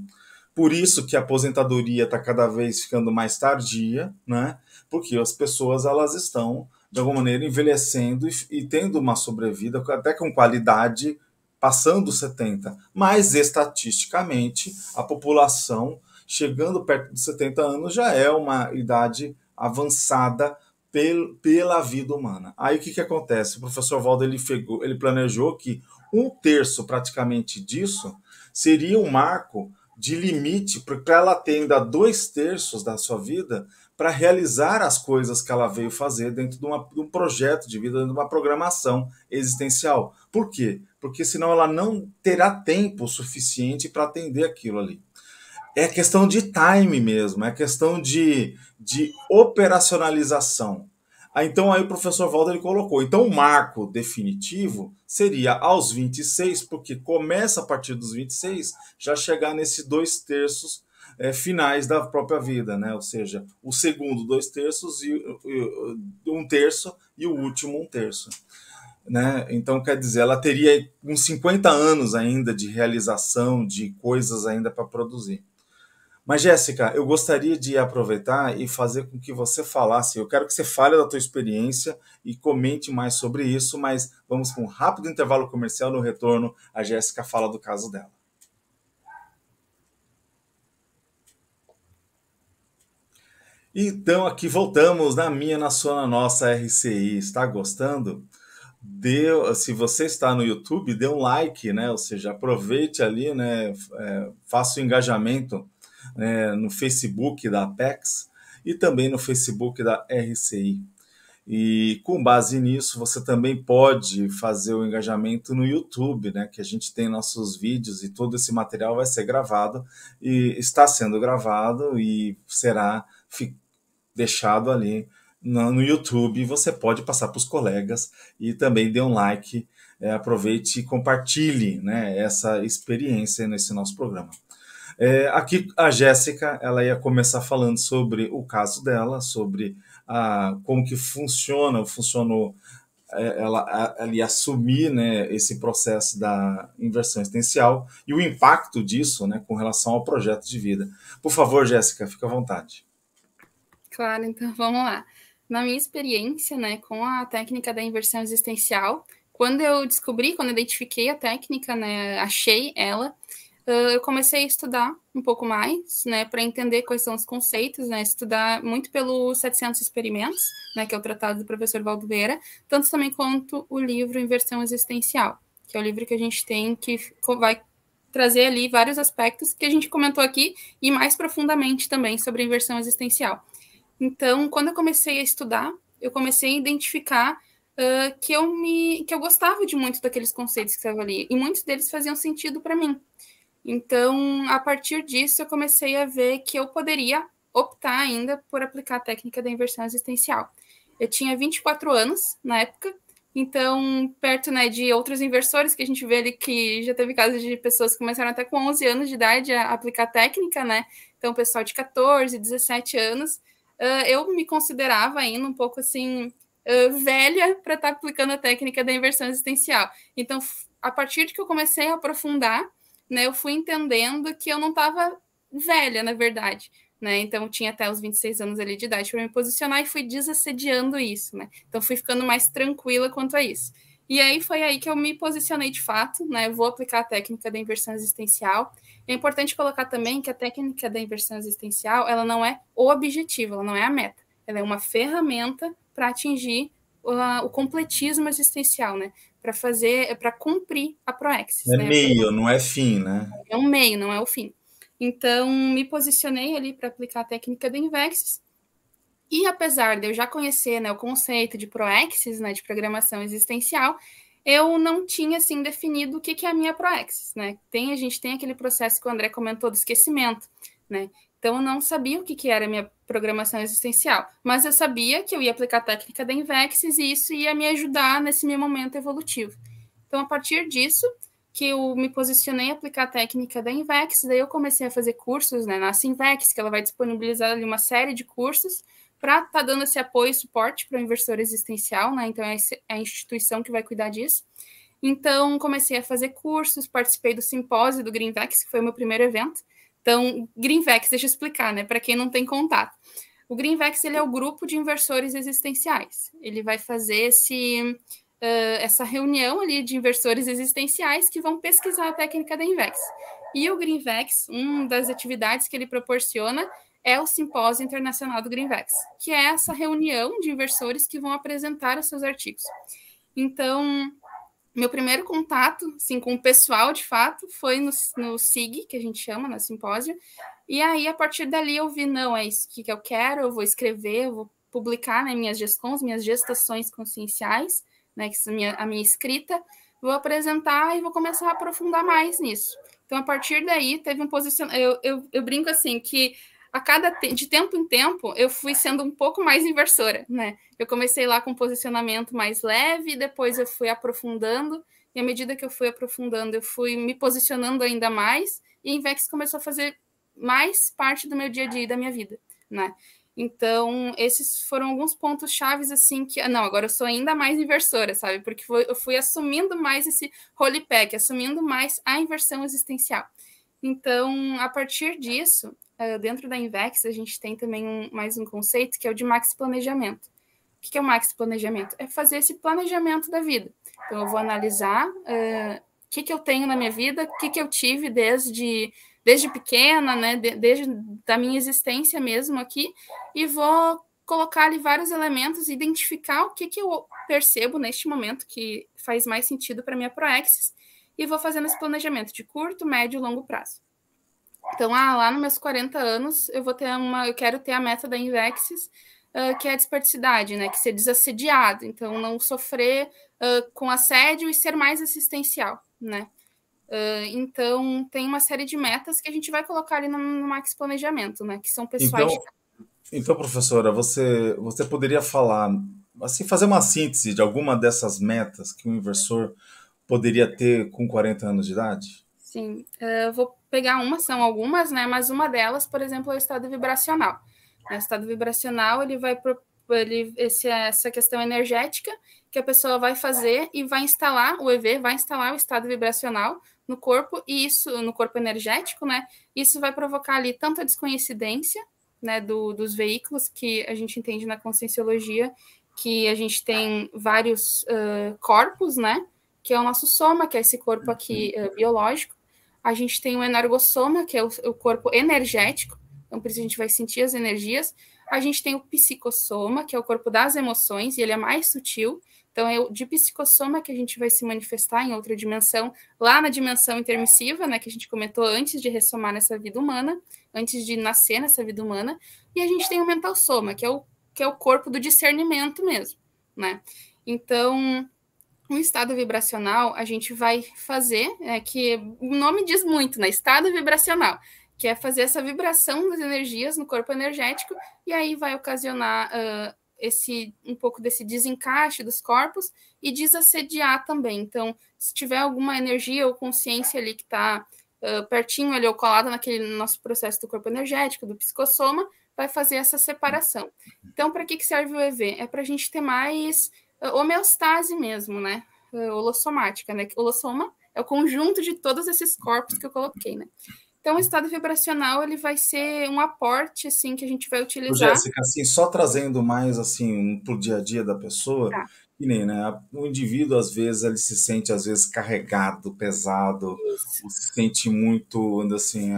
por isso que a aposentadoria está cada vez ficando mais tardia, né? Porque as pessoas elas estão de alguma maneira envelhecendo e tendo uma sobrevida até com qualidade passando os 70. Mas estatisticamente a população chegando perto dos 70 anos já é uma idade avançada pela vida humana. Aí o que acontece? O professor Valdo ele planejou que um terço praticamente disso seria um marco de limite para que ela tenha 2/3 da sua vida para realizar as coisas que ela veio fazer dentro de um projeto de vida, dentro de uma programação existencial. Por quê? Porque senão ela não terá tempo suficiente para atender aquilo ali. É questão de time mesmo, é questão de operacionalização. Então aí o professor Valdo ele colocou, então o marco definitivo seria aos 26, porque começa a partir dos 26 já chegar nesses 2/3 finais da própria vida, né? Ou seja, o segundo 2/3 e 1/3 e o último 1/3. Né? Então, quer dizer, ela teria uns 50 anos ainda de realização, de coisas ainda para produzir. Mas, Jéssica, eu gostaria de aproveitar e fazer com que você falasse. Eu quero que você fale da tua experiência e comente mais sobre isso, mas vamos com um rápido intervalo comercial. No retorno, a Jéssica fala do caso dela. Então, aqui voltamos na minha, na sua, na nossa RCI. Está gostando? Se você está no YouTube, dê um like, né? Ou seja, aproveite ali, né? Faça o engajamento, né? No Facebook da Apex e também no Facebook da RCI. E com base nisso, você também pode fazer o engajamento no YouTube, né? Que a gente tem nossos vídeos e todo esse material vai ser gravado e está sendo gravado e será deixado ali no YouTube. Você pode passar para os colegas e também dê um like, aproveite e compartilhe, né, essa experiência nesse nosso programa. Aqui a Jéssica, ela ia começar falando sobre o caso dela, sobre como que funcionou ela ia assumir, né, esse processo da inversão existencial e o impacto disso, né, com relação ao projeto de vida. Por favor, Jéssica, fica à vontade. Claro, então vamos lá. Na minha experiência, né, com a técnica da inversão existencial, quando eu identifiquei a técnica, né, achei ela, eu comecei a estudar um pouco mais, né, para entender quais são os conceitos, né, estudar muito pelos 700 experimentos, né, que é o tratado do professor Valdo Vera, tanto também quanto o livro Inversão Existencial, que é o livro que a gente tem que vai trazer ali vários aspectos que a gente comentou aqui e mais profundamente também sobre a inversão existencial. Então, quando eu comecei a estudar, eu comecei a identificar que eu gostava de muito daqueles conceitos que estavam ali, e muitos deles faziam sentido para mim. Então, a partir disso, eu comecei a ver que eu poderia optar ainda por aplicar a técnica da inversão existencial. Eu tinha 24 anos na época, então, perto, né, de outros inversores que a gente vê ali, que já teve casos de pessoas que começaram até com 11 anos de idade a aplicar a técnica, né? Então, pessoal de 14, 17 anos, eu me considerava ainda um pouco assim, velha para estar aplicando a técnica da inversão existencial. Então, a partir de que eu comecei a aprofundar, né, eu fui entendendo que eu não estava velha, na verdade. Né? Então, eu tinha até os 26 anos ali de idade para me posicionar e fui desassediando isso. Né? Então, fui ficando mais tranquila quanto a isso. E aí foi aí que eu me posicionei de fato, né? Eu vou aplicar a técnica da inversão existencial. É importante colocar também que a técnica da inversão existencial, ela não é o objetivo, ela não é a meta. Ela é uma ferramenta para atingir o completismo existencial, né? Para cumprir a proexis. É né? meio, não é fim, né? É um meio, não é o fim. Então, me posicionei ali para aplicar a técnica da Invexis. E apesar de eu já conhecer, né, o conceito de proexis, né, de programação existencial, eu não tinha assim definido o que é a minha proexis, né? A gente tem aquele processo que o André comentou do esquecimento, né? Então eu não sabia o que era a minha programação existencial, mas eu sabia que eu ia aplicar a técnica da Invexis e isso ia me ajudar nesse meu momento evolutivo. Então a partir disso que eu me posicionei a aplicar a técnica da Invexis, daí eu comecei a fazer cursos, né, na Sinvex, que ela vai disponibilizar ali uma série de cursos para estar dando esse apoio e suporte para o investidor existencial, né? Então é a instituição que vai cuidar disso. Então comecei a fazer cursos, participei do simpósio do Greenvex, que foi o meu primeiro evento. Então, Greenvex, deixa eu explicar, né? Para quem não tem contato. O Greenvex, ele é o grupo de inversores existenciais. Ele vai fazer essa reunião ali de inversores existenciais que vão pesquisar a técnica da Invex. E o Greenvex, uma das atividades que ele proporciona é o Simpósio Internacional do Greenvex, que é essa reunião de inversores que vão apresentar os seus artigos. Então, meu primeiro contato, assim, com o pessoal, de fato, foi no SIG, que a gente chama, no simpósio, e aí, a partir dali, eu vi, não, é isso que eu quero, eu vou escrever, eu vou publicar, né, minhas gestações conscienciais, né, que são a minha escrita, vou apresentar e vou começar a aprofundar mais nisso. Então, a partir daí, teve um posicionamento... Eu brinco assim, que de tempo em tempo, eu fui sendo um pouco mais inversora, né? Eu comecei lá com um posicionamento mais leve, depois eu fui aprofundando, e à medida que eu fui aprofundando, eu fui me posicionando ainda mais, e a Invex começou a fazer mais parte do meu dia a dia e da minha vida, né? Então, esses foram alguns pontos chaves, assim, que... Não, agora eu sou ainda mais inversora, sabe? Porque eu fui assumindo mais esse rollback, assumindo mais a inversão existencial. Então, a partir disso, dentro da Invex, a gente tem também mais um conceito, que é o de maxi planejamento. O que é o maxi planejamento? É fazer esse planejamento da vida. Então, eu vou analisar o que eu tenho na minha vida, o que eu tive desde pequena, né, desde da minha existência mesmo aqui, e vou colocar ali vários elementos, identificar o que eu percebo neste momento que faz mais sentido para minha Proexis, e vou fazendo esse planejamento de curto, médio e longo prazo. Então, lá nos meus 40 anos, eu quero ter a meta da Invexis, que é a desperticidade, né? Que ser desassediado, então não sofrer com assédio e ser mais assistencial, né? Então, tem uma série de metas que a gente vai colocar ali no Max Planejamento, né? Que são pessoais. Então, professora, você poderia falar, assim, fazer uma síntese de alguma dessas metas que um inversor poderia ter com 40 anos de idade? Sim, eu vou pegar são algumas, né? Mas uma delas, por exemplo, é o estado vibracional. O estado vibracional, ele vai essa questão energética que a pessoa vai fazer e vai instalar, o EV vai instalar o estado vibracional no corpo, e isso, no corpo energético, né? Isso vai provocar ali tanto a desconhecidência, né, dos veículos que a gente entende na conscienciologia, que a gente tem vários corpos, né? Que é o nosso soma, que é esse corpo aqui biológico. A gente tem o energossoma, que é o corpo energético, então por isso a gente vai sentir as energias. A gente tem o psicossoma, que é o corpo das emoções, e ele é mais sutil. Então, é de psicossoma que a gente vai se manifestar em outra dimensão, lá na dimensão intermissiva, né, que a gente comentou antes de ressomar nessa vida humana, antes de nascer nessa vida humana. E a gente tem o mental soma, que é o corpo do discernimento mesmo, né? Então, o estado vibracional, a gente vai fazer, que o nome diz muito, né? Estado vibracional, que é fazer essa vibração das energias no corpo energético, e aí vai ocasionar um pouco desse desencaixe dos corpos e desassediar também. Então, se tiver alguma energia ou consciência ali que está pertinho ali ou colada naquele nosso processo do corpo energético, do psicossoma, vai fazer essa separação. Então, para que serve o EV? É para a gente ter mais homeostase mesmo, né? Holossomática, né? Holossoma é o conjunto de todos esses corpos que eu coloquei, né? Então, o estado vibracional, ele vai ser um aporte, assim, que a gente vai utilizar. Jéssica, assim, só trazendo mais, assim, pro dia a dia da pessoa, Tá. que nem, né? O indivíduo, às vezes, ele se sente, às vezes, carregado, pesado, ou se sente muito, assim,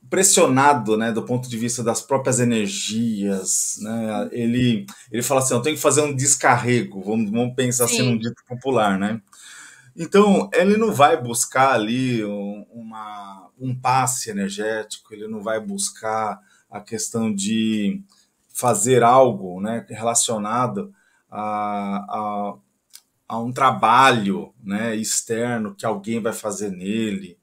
pressionado, né, do ponto de vista das próprias energias, né? Ele fala assim, eu tenho que fazer um descarrego, vamos pensar assim num dito popular, né? Então, ele não vai buscar ali um passe energético, ele não vai buscar a questão de fazer algo, né, relacionado a um trabalho, né, externo que alguém vai fazer nele.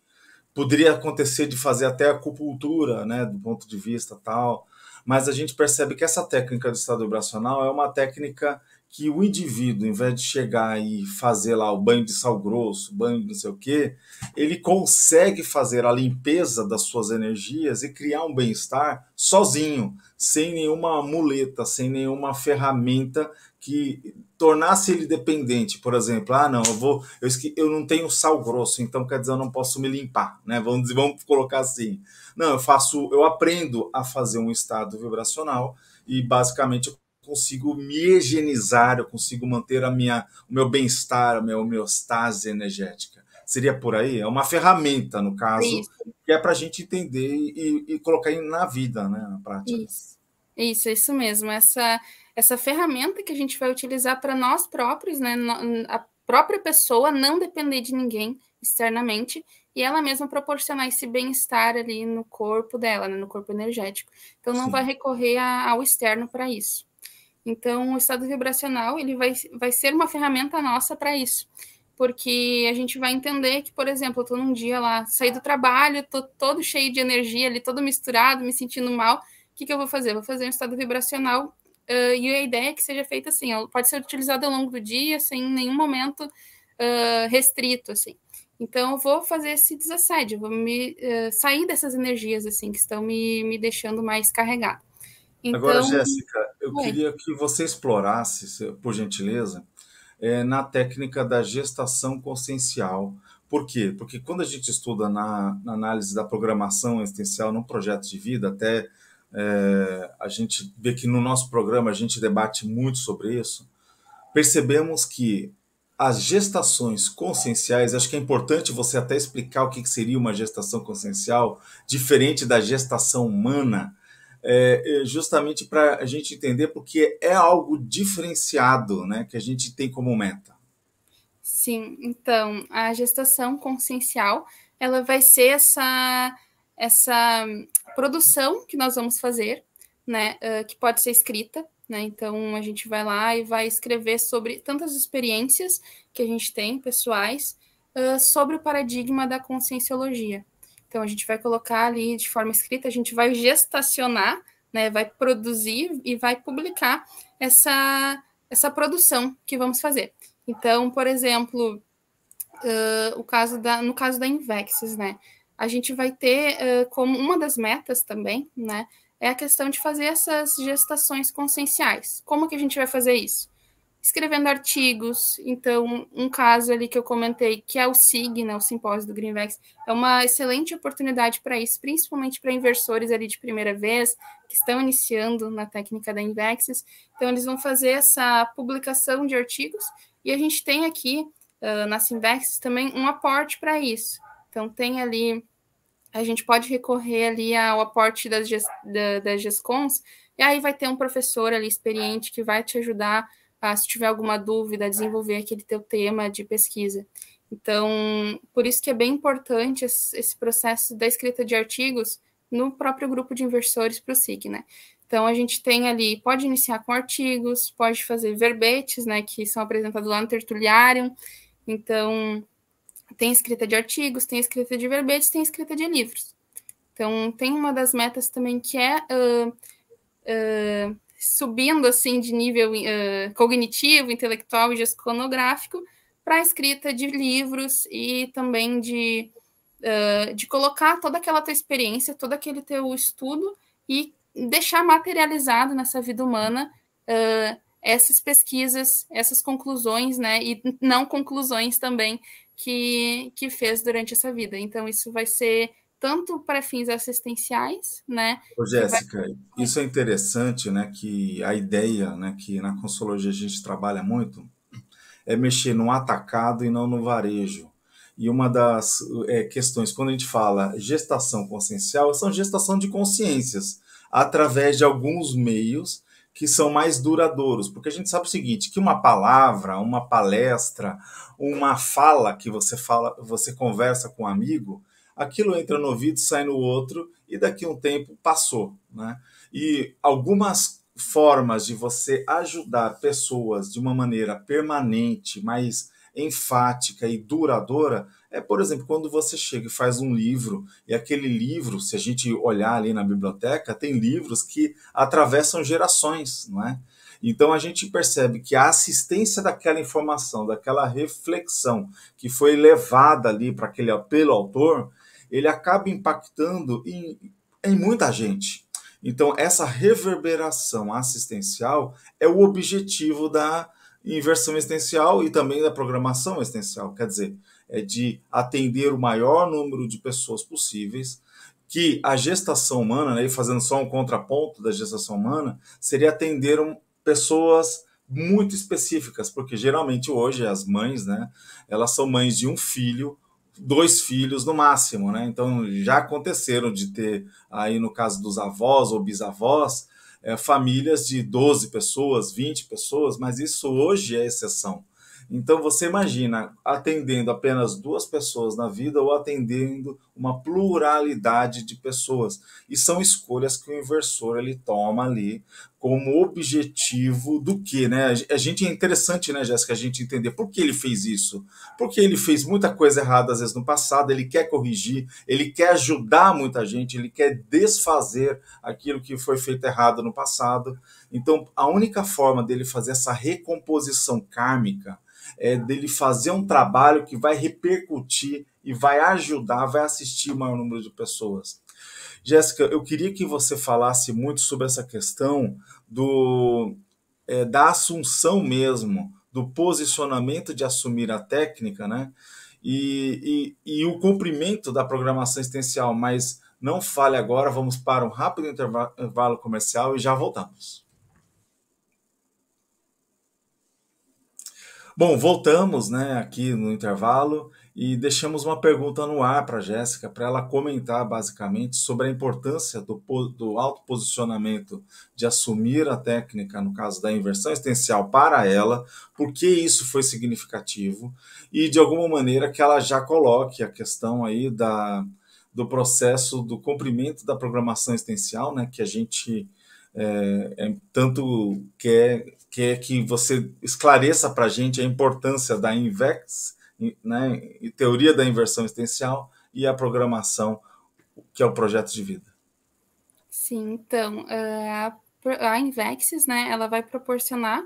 Poderia acontecer de fazer até acupuntura, né, do ponto de vista tal, mas a gente percebe que essa técnica do estado vibracional é uma técnica que o indivíduo, em vez de chegar e fazer lá o banho de sal grosso, banho de não sei o quê, ele consegue fazer a limpeza das suas energias e criar um bem-estar sozinho, sem nenhuma muleta, sem nenhuma ferramenta que tornasse ele dependente. Por exemplo, não, eu não tenho sal grosso, então quer dizer, eu não posso me limpar, né? Vamos colocar assim. Não, eu aprendo a fazer um estado vibracional e basicamente eu consigo me higienizar, eu consigo manter o meu bem-estar, a minha homeostase energética. Seria por aí? É uma ferramenta, no caso, que é para a gente entender e colocar na vida, né, na prática. Isso mesmo. Essa ferramenta que a gente vai utilizar para nós próprios, né, a própria pessoa não depender de ninguém externamente e ela mesma proporcionar esse bem-estar ali no corpo dela, né, no corpo energético. Então, não vai recorrer ao externo para isso. Então, o estado vibracional, ele vai ser uma ferramenta nossa para isso. Porque a gente vai entender que, por exemplo, eu estou num dia lá, saí do trabalho, estou todo cheio de energia ali, todo misturado, me sentindo mal. O que eu vou fazer? Vou fazer um estado vibracional e a ideia é que seja feita assim, pode ser utilizado ao longo do dia, sem nenhum momento restrito, assim. Então, eu vou fazer esse desassédio, vou sair dessas energias, assim, que estão me deixando mais carregada. Então, agora, Jéssica, eu queria que você explorasse, por gentileza, na técnica da gestação consciencial, Por quê? Porque quando a gente estuda na análise da programação existencial num projeto de vida, até a gente vê que no nosso programa a gente debate muito sobre isso, percebemos que as gestações conscienciais, acho que é importante você até explicar o que seria uma gestação consciencial, diferente da gestação humana, justamente para a gente entender, porque é algo diferenciado, né, que a gente tem como meta. Sim, então, a gestação consciencial, ela vai ser essa produção que nós vamos fazer, né, que pode ser escrita, né, então a gente vai lá e vai escrever sobre tantas experiências que a gente tem, pessoais, sobre o paradigma da conscienciologia. Então a gente vai colocar ali de forma escrita, a gente vai gestacionar, né, vai produzir e vai publicar essa produção que vamos fazer. Então, por exemplo, no caso da Invexis, né, a gente vai ter como uma das metas também, né, é a questão de fazer essas gestações conscienciais. Como que a gente vai fazer isso? Escrevendo artigos. Então, um caso ali que eu comentei, que é o SIG, né, o Simpósio do Greenvex, é uma excelente oportunidade para isso, principalmente para inversores ali de primeira vez, que estão iniciando na técnica da Invexis. Então, eles vão fazer essa publicação de artigos, e a gente tem aqui, na Simvexis, também um aporte para isso. Então, tem ali, a gente pode recorrer ali ao aporte das GESCONs, e aí vai ter um professor ali experiente que vai te ajudar se tiver alguma dúvida, a desenvolver aquele teu tema de pesquisa. Então, por isso que é bem importante esse processo da escrita de artigos no próprio grupo de inversores para o SIG, né? Então, a gente tem ali, pode iniciar com artigos, pode fazer verbetes, né, que são apresentados lá no Tertuliário. Então, tem escrita de artigos, tem escrita de verbetes, tem escrita de livros. Então, tem uma das metas também que é subindo assim de nível cognitivo, intelectual e gesconográfico para a escrita de livros e também de colocar toda aquela tua experiência, todo aquele teu estudo e deixar materializado nessa vida humana essas pesquisas, essas conclusões, né, e não conclusões também que fez durante essa vida. Então, isso vai ser tanto para fins assistenciais, né? Ô, Jéssica, isso é interessante, né, que a ideia, né, que na Consciologia a gente trabalha muito, é mexer no atacado e não no varejo. E uma das questões, quando a gente fala gestação consciencial, são gestação de consciências, através de alguns meios que são mais duradouros. Porque a gente sabe o seguinte, que uma palavra, uma palestra, uma fala que você fala, você conversa com um amigo, aquilo entra no ouvido, sai no outro, e daqui a um tempo passou, né? E algumas formas de você ajudar pessoas de uma maneira permanente, mais enfática e duradoura, é, por exemplo, quando você chega e faz um livro, e aquele livro, se a gente olhar ali na biblioteca, tem livros que atravessam gerações, não é? Então a gente percebe que a assistência daquela informação, daquela reflexão que foi levada ali para pelo autor, ele acaba impactando em muita gente. Então, essa reverberação assistencial é o objetivo da inversão existencial e também da programação existencial. Quer dizer, é de atender o maior número de pessoas possíveis, que a gestação humana, né, fazendo só um contraponto da gestação humana, seria atender pessoas muito específicas, porque geralmente hoje as mães, né, elas são mães de um filho, 2 filhos no máximo, né? Então já aconteceram de ter aí no caso dos avós ou bisavós, famílias de 12 pessoas, 20 pessoas, mas isso hoje é exceção. Então você imagina atendendo apenas 2 pessoas na vida ou atendendo uma pluralidade de pessoas. E são escolhas que o inversor ele toma ali como objetivo do que, né? A gente é interessante, né, Jéssica, a gente entender por que ele fez isso. Porque ele fez muita coisa errada às vezes no passado, ele quer corrigir, ele quer ajudar muita gente, ele quer desfazer aquilo que foi feito errado no passado. Então, a única forma dele fazer essa recomposição kármica é dele fazer um trabalho que vai repercutir e vai ajudar, vai assistir o maior número de pessoas. Jéssica, eu queria que você falasse muito sobre essa questão da assunção mesmo, do posicionamento de assumir a técnica, né? e o cumprimento da programação existencial, mas não fale agora, vamos para um rápido intervalo comercial e já voltamos. Bom, voltamos, né, aqui no intervalo e deixamos uma pergunta no ar para a Jéssica, para ela comentar basicamente sobre a importância do autoposicionamento, de assumir a técnica, no caso da inversão existencial, para ela, por que isso foi significativo e de alguma maneira que ela já coloque a questão aí do processo do cumprimento da programação existencial, né, que a gente tanto quer que você esclareça para a gente a importância da INVEX, né, e teoria da inversão existencial e a programação, que é o projeto de vida. Sim, então, a INVEXS, né, ela vai proporcionar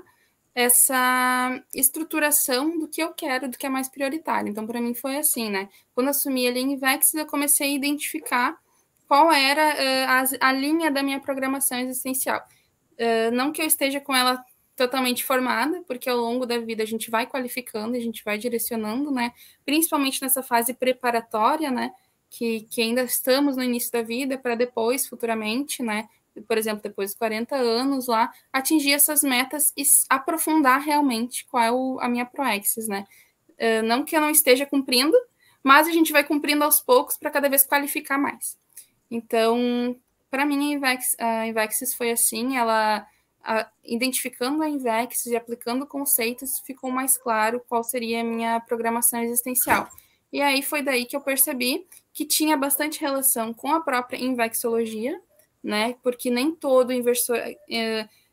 essa estruturação do que eu quero, do que é mais prioritário. Então, para mim foi assim, né? Quando assumi ali a INVEXS, eu comecei a identificar qual era a linha da minha programação existencial. Não que eu esteja com ela totalmente formada, porque ao longo da vida a gente vai qualificando, a gente vai direcionando, né? Principalmente nessa fase preparatória, né? Que ainda estamos no início da vida, para depois, futuramente, né? Por exemplo, depois dos 40 anos lá, atingir essas metas e aprofundar realmente qual é a minha proexis, né? Não que eu não esteja cumprindo, mas a gente vai cumprindo aos poucos para cada vez qualificar mais. Então, para mim, a INVEXS foi assim, identificando a INVEXS e aplicando conceitos, ficou mais claro qual seria a minha programação existencial. E aí foi daí que eu percebi que tinha bastante relação com a própria invexologia, né? Porque nem todo inversor...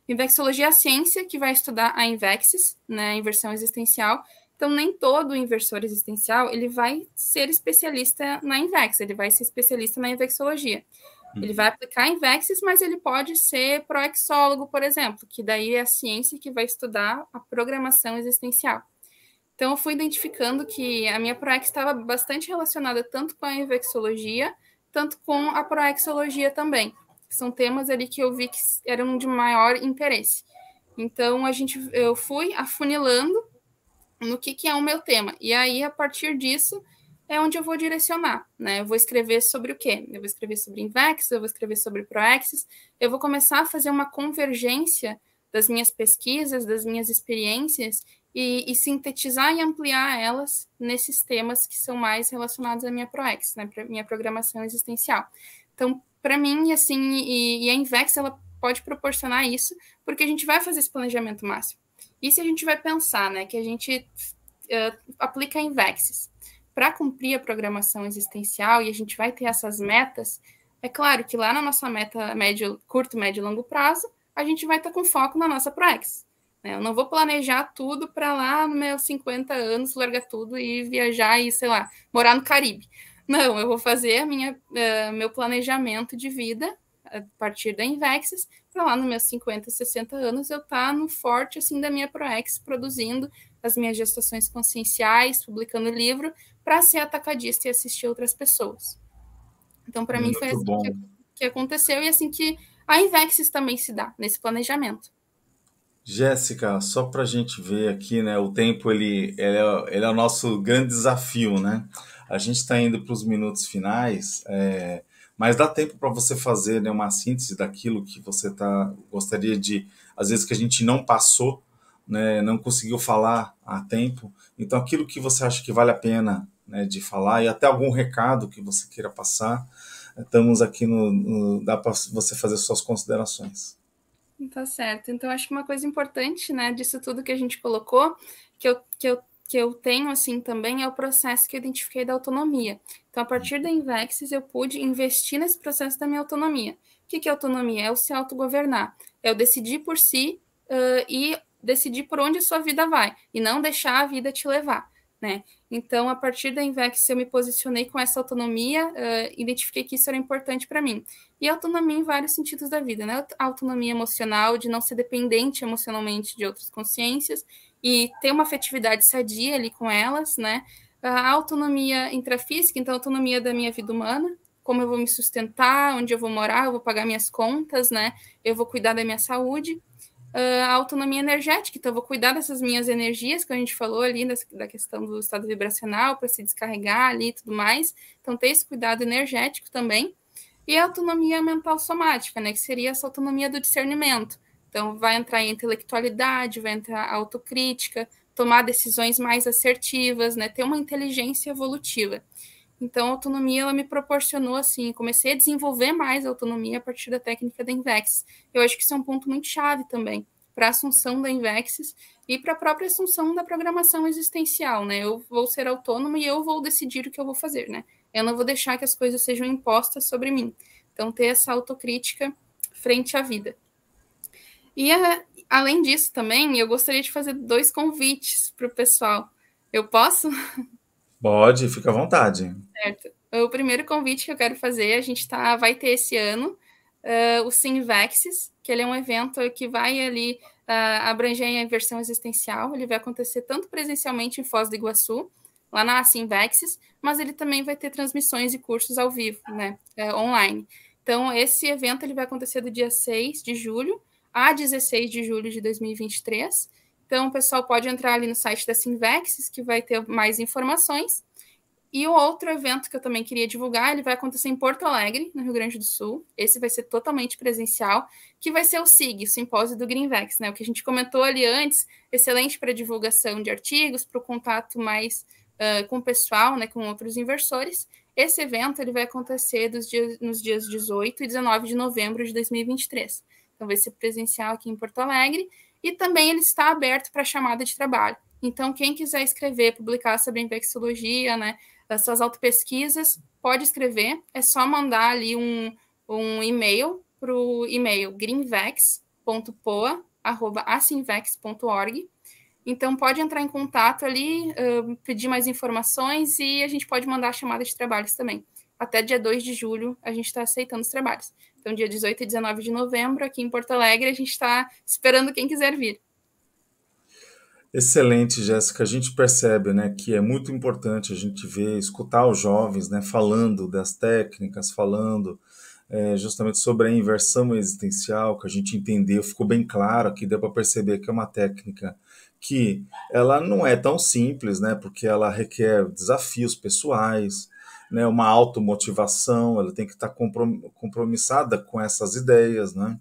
Invexologia é a ciência que vai estudar a INVEXS, né? A inversão existencial. Então, nem todo inversor existencial ele vai ser especialista na INVEX, ele vai ser especialista na invexologia. Ele vai aplicar INVEXS, mas ele pode ser proexólogo, por exemplo, que daí é a ciência que vai estudar a programação existencial. Então, eu fui identificando que a minha proex estava bastante relacionada tanto com a invexologia, tanto com a proexologia também. São temas ali que eu vi que eram de maior interesse. Então, eu fui afunilando no que é o meu tema. E aí, a partir disso, é onde eu vou direcionar, né? Eu vou escrever sobre o quê? Eu vou escrever sobre INVEX, eu vou escrever sobre proexis, eu vou começar a fazer uma convergência das minhas pesquisas, das minhas experiências e sintetizar e ampliar elas nesses temas que são mais relacionados à minha proexis, né? Para minha programação existencial. Então, para mim, assim, e a INVEX, ela pode proporcionar isso, porque a gente vai fazer esse planejamento máximo. E se a gente vai pensar, né, que a gente aplica a INVEXs para cumprir a programação existencial e a gente vai ter essas metas, é claro que lá na nossa meta curto, médio e longo prazo, a gente vai estar com foco na nossa proex. Né? Eu não vou planejar tudo para lá nos meus 50 anos, largar tudo e viajar e, sei lá, morar no Caribe. Não, eu vou fazer meu planejamento de vida a partir da INVEXs, para lá nos meus 50, 60 anos eu estar no forte assim, da minha proex, produzindo as minhas gestações conscienciais, publicando livro, para ser atacadista e assistir outras pessoas. Então, para mim, foi assim que aconteceu e assim que a INVEXs também se dá, nesse planejamento. Jéssica, só para a gente ver aqui, né, o tempo ele é o nosso grande desafio, né? A gente está indo para os minutos finais, mas dá tempo para você fazer, né, uma síntese daquilo que você gostaria de, às vezes que a gente não passou, né, não conseguiu falar a tempo. Então, aquilo que você acha que vale a pena, né, de falar e até algum recado que você queira passar, estamos aqui dá para você fazer suas considerações. Tá certo. Então, acho que uma coisa importante, né, disso tudo que a gente colocou, que eu tenho, assim, também é o processo que eu identifiquei da autonomia. Então, a partir da INVEXs, eu pude investir nesse processo da minha autonomia. O que é autonomia? É o se autogovernar. É o decidir por si e decidir por onde a sua vida vai. E não deixar a vida te levar, né? Então, a partir da INVEX, eu me posicionei com essa autonomia, identifiquei que isso era importante para mim. E autonomia em vários sentidos da vida, né? A autonomia emocional, de não ser dependente emocionalmente de outras consciências e ter uma afetividade sadia ali com elas, né? A autonomia intrafísica, então a autonomia da minha vida humana, como eu vou me sustentar, onde eu vou morar, eu vou pagar minhas contas, né? Eu vou cuidar da minha saúde. a autonomia energética. Então, eu vou cuidar dessas minhas energias, que a gente falou ali, da questão do estado vibracional, para se descarregar ali e tudo mais. Então, ter esse cuidado energético também. E a autonomia mental somática, né, que seria essa autonomia do discernimento. Então, vai entrar a intelectualidade, vai entrar a autocrítica, tomar decisões mais assertivas, né, ter uma inteligência evolutiva. Então, a autonomia, ela me proporcionou, assim, comecei a desenvolver mais a autonomia a partir da técnica da Invex. Eu acho que isso é um ponto muito chave também para a assunção da Invex e para a própria assunção da programação existencial, né? Eu vou ser autônoma e eu vou decidir o que eu vou fazer, né? Eu não vou deixar que as coisas sejam impostas sobre mim. Então, ter essa autocrítica frente à vida. E, além disso, também, eu gostaria de fazer 2 convites para o pessoal. Eu posso? Pode, fica à vontade. Certo. O primeiro convite que eu quero fazer, a gente vai ter esse ano o Sinvexes, que ele é um evento que vai ali abranger a imersão existencial. Ele vai acontecer tanto presencialmente em Foz do Iguaçu, lá na Sinvexes, mas ele também vai ter transmissões e cursos ao vivo, né, online. Então, esse evento ele vai acontecer do dia 6 de julho a 16 de julho de 2023. Então, o pessoal pode entrar ali no site da Sinvexes, que vai ter mais informações. E o outro evento que eu também queria divulgar, ele vai acontecer em Porto Alegre, no Rio Grande do Sul. Esse vai ser totalmente presencial, que vai ser o SIG, o Simpósio do Greenvex, né? O que a gente comentou ali antes, excelente para divulgação de artigos, para o contato mais com o pessoal, né, com outros inversores. Esse evento ele vai acontecer nos dias 18 e 19 de novembro de 2023. Então, vai ser presencial aqui em Porto Alegre. E também ele está aberto para chamada de trabalho. Então, quem quiser escrever, publicar sobre a infecciologia, né, as suas autopesquisas, pode escrever. É só mandar ali um e-mail para o e-mail greenvex.poa@asinvex.org. Então, pode entrar em contato ali, pedir mais informações e a gente pode mandar a chamada de trabalhos também. Até dia 2 de julho, a gente está aceitando os trabalhos. Então, dia 18 e 19 de novembro, aqui em Porto Alegre, a gente está esperando quem quiser vir. Excelente, Jéssica. A gente percebe, né, que é muito importante a gente ver, escutar os jovens, né, falando das técnicas, falando justamente sobre a inversão existencial, que a gente entendeu, ficou bem claro aqui, deu para perceber que é uma técnica que ela não é tão simples, né, porque ela requer desafios pessoais, né, uma automotivação, ela tem que estar compromissada com essas ideias, né,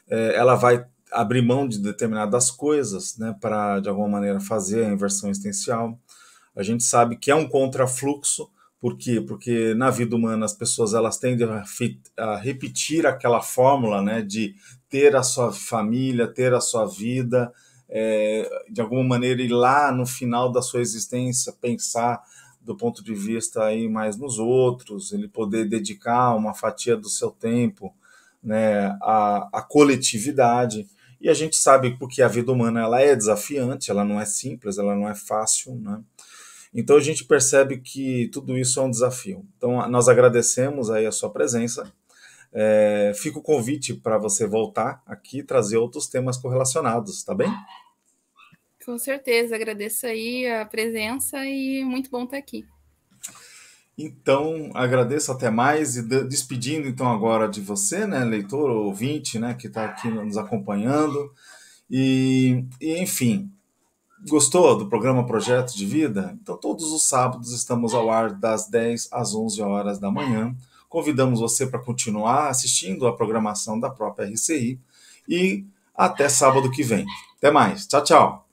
ela vai abrir mão de determinadas coisas, né, para, de alguma maneira, fazer a inversão existencial. A gente sabe que é um contrafluxo. Por quê? Porque na vida humana as pessoas elas tendem a repetir aquela fórmula, né, de ter a sua família, ter a sua vida, de alguma maneira ir lá no final da sua existência, pensar do ponto de vista aí mais nos outros, ele poder dedicar uma fatia do seu tempo, né, à coletividade. E a gente sabe porque a vida humana ela é desafiante, ela não é simples, ela não é fácil, né? Então a gente percebe que tudo isso é um desafio. Então nós agradecemos aí a sua presença. Fica o convite para você voltar aqui e trazer outros temas correlacionados, tá bem? Com certeza, agradeço aí a presença e muito bom estar aqui. Então, agradeço até mais e despedindo então agora de você, né, leitor ou ouvinte, né, que está aqui nos acompanhando. E enfim, gostou do programa Projeto de Vida? Então, todos os sábados estamos ao ar das 10 às 11 horas da manhã. Convidamos você para continuar assistindo a programação da própria RCI e até sábado que vem. Até mais. Tchau, tchau.